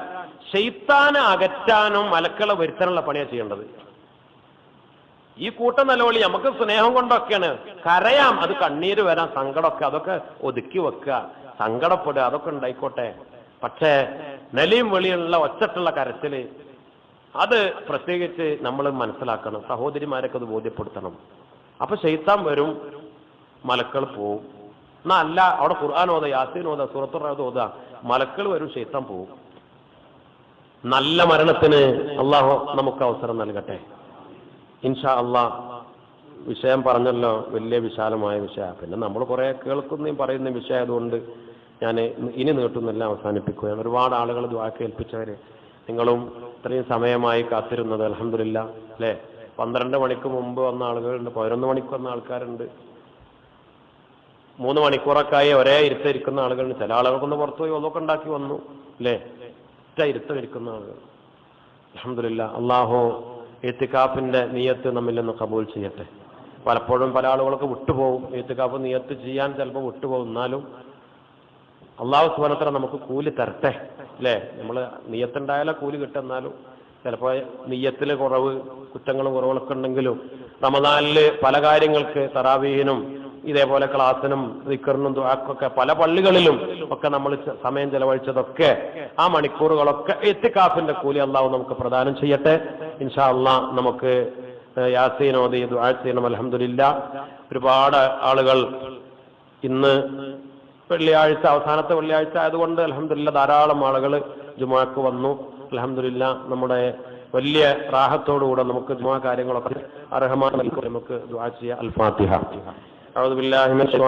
ശൈത്താനെ അകറ്റാനും മലക്കളെ വരുത്താനുള്ള പണിയാണ് ചെയ്യേണ്ടത്. ഈ കൂട്ടം നിലവിളി നമുക്ക് സ്നേഹം കൊണ്ടൊക്കെയാണ്, കരയാം, അത് കണ്ണീര് വരാം, സങ്കടമൊക്കെ അതൊക്കെ ഒതുക്കി വെക്കുക, സങ്കടപ്പെടുക, അതൊക്കെ ഉണ്ടായിക്കോട്ടെ. പക്ഷേ നെലിയും വെളിയുള്ള ഒച്ചട്ടുള്ള കരച്ചില് അത് പ്രത്യേകിച്ച് നമ്മൾ മനസ്സിലാക്കണം. സഹോദരിമാരൊക്കെ അത് ബോധ്യപ്പെടുത്തണം. അപ്പൊ ശൈത്താൻ വരും, മലക്കൾ പോവും. എന്നാ അല്ല, അവിടെ ഖുർആൻ ഓത, യാസീൻ ഓത, സൂറത്തുർ റഅദ് ഓത, മലക്കൾ വരും, ശൈത്താൻ പോവും. നല്ല മരണത്തിന് അള്ളാഹു നമുക്ക് അവസരം നൽകട്ടെ. ഇൻഷാ അള്ളാഹ്. വിഷയം പറഞ്ഞല്ലോ, വലിയ വിശാലമായ വിഷയം. പിന്നെ നമ്മൾ കുറെ കേൾക്കുന്നതും പറയുന്ന വിഷയമായതുകൊണ്ട് ഞാൻ ഇനി നീട്ടുന്നില്ല, അവസാനിപ്പിക്കുകയാണ്. ഒരുപാട് ആളുകൾ ദുആ കേൾപ്പിച്ചവര്, നിങ്ങളും ഇത്രയും സമയമായി കാത്തിരുന്നത് അൽഹംദുലില്ലാ. അല്ലേ, 12 മണിക്ക് മുമ്പ് വന്ന ആളുകളുണ്ട്, 11 മണിക്ക് വന്ന ആൾക്കാരുണ്ട്, 3 മണിക്കൂറൊക്കെയായി ഒരേ ഇരുത്തിരിക്കുന്ന ആളുകളുണ്ട്. ചില ആളുകൾക്കൊന്ന് പുറത്തു പോയി ഒന്നൊക്കെ ഉണ്ടാക്കി വന്നു. അല്ലേ, ഇരുത്തമിരിക്കുന്ന ആളുകൾ. അൽഹംദുലില്ലാ. അല്ലാഹു ഇത്തികാഫിന്റെ നിയത്ത് നമ്മിൽ നിന്ന് കബൂൽ ചെയ്യട്ടെ. പലപ്പോഴും പല ആളുകൾക്ക് വിട്ടുപോകും, ഇത്തികാഫ് നിയത്ത് ചെയ്യാൻ ചിലപ്പോൾ വിട്ടുപോകും. എന്നാലും അള്ളാഹു സുബ്ഹാനഹു വ തആല നമുക്ക് കൂലി തരട്ടെ. അല്ലേ, നമ്മൾ നിയത്തുണ്ടായാലേ കൂലി കിട്ടുന്നാലും ചിലപ്പോൾ നിയ്യത്തില് കുറവ്, കുറ്റങ്ങളും കുറവുകളൊക്കെ ഉണ്ടെങ്കിലും റമദാനില് പല കാര്യങ്ങൾക്ക്, തറാവീഹിനും ഇതേപോലെ ക്ലാസ്സിനും ദിക്റിനും ദുആക്കൊക്കെ പല പള്ളികളിലും ഒക്കെ നമ്മൾ സമയം ചെലവഴിച്ചതൊക്കെ, ആ മണിക്കൂറുകളൊക്കെ ഇത്തികാഫിന്റെ കൂലി അള്ളാഹു നമുക്ക് പ്രദാനം ചെയ്യട്ടെ. ഇൻഷാ അള്ളാഹ് നമുക്ക് യാസീൻ ഓതി ദുആ ചെയ്യണം. അൽഹംദുലില്ലാ. ഒരുപാട് ആളുകൾ ഇന്ന് വെള്ളിയാഴ്ച, അവസാനത്തെ വെള്ളിയാഴ്ച ആയതുകൊണ്ട് അൽഹംദുലില്ലാ ധാരാളം ആളുകൾ ജുമുഅക്ക് വന്നു. അൽഹംദുലില്ലാ, നമ്മുടെ വലിയ റാഹത്തോടുകൂടെ നമുക്ക് ജുമുഅ കാര്യങ്ങളൊക്കെ അർഹമായ നമുക്ക് ദുആ ചെയ്യാം. അൽ ഫാത്തിഹ. അഊദു ബില്ലാഹി മിനശ്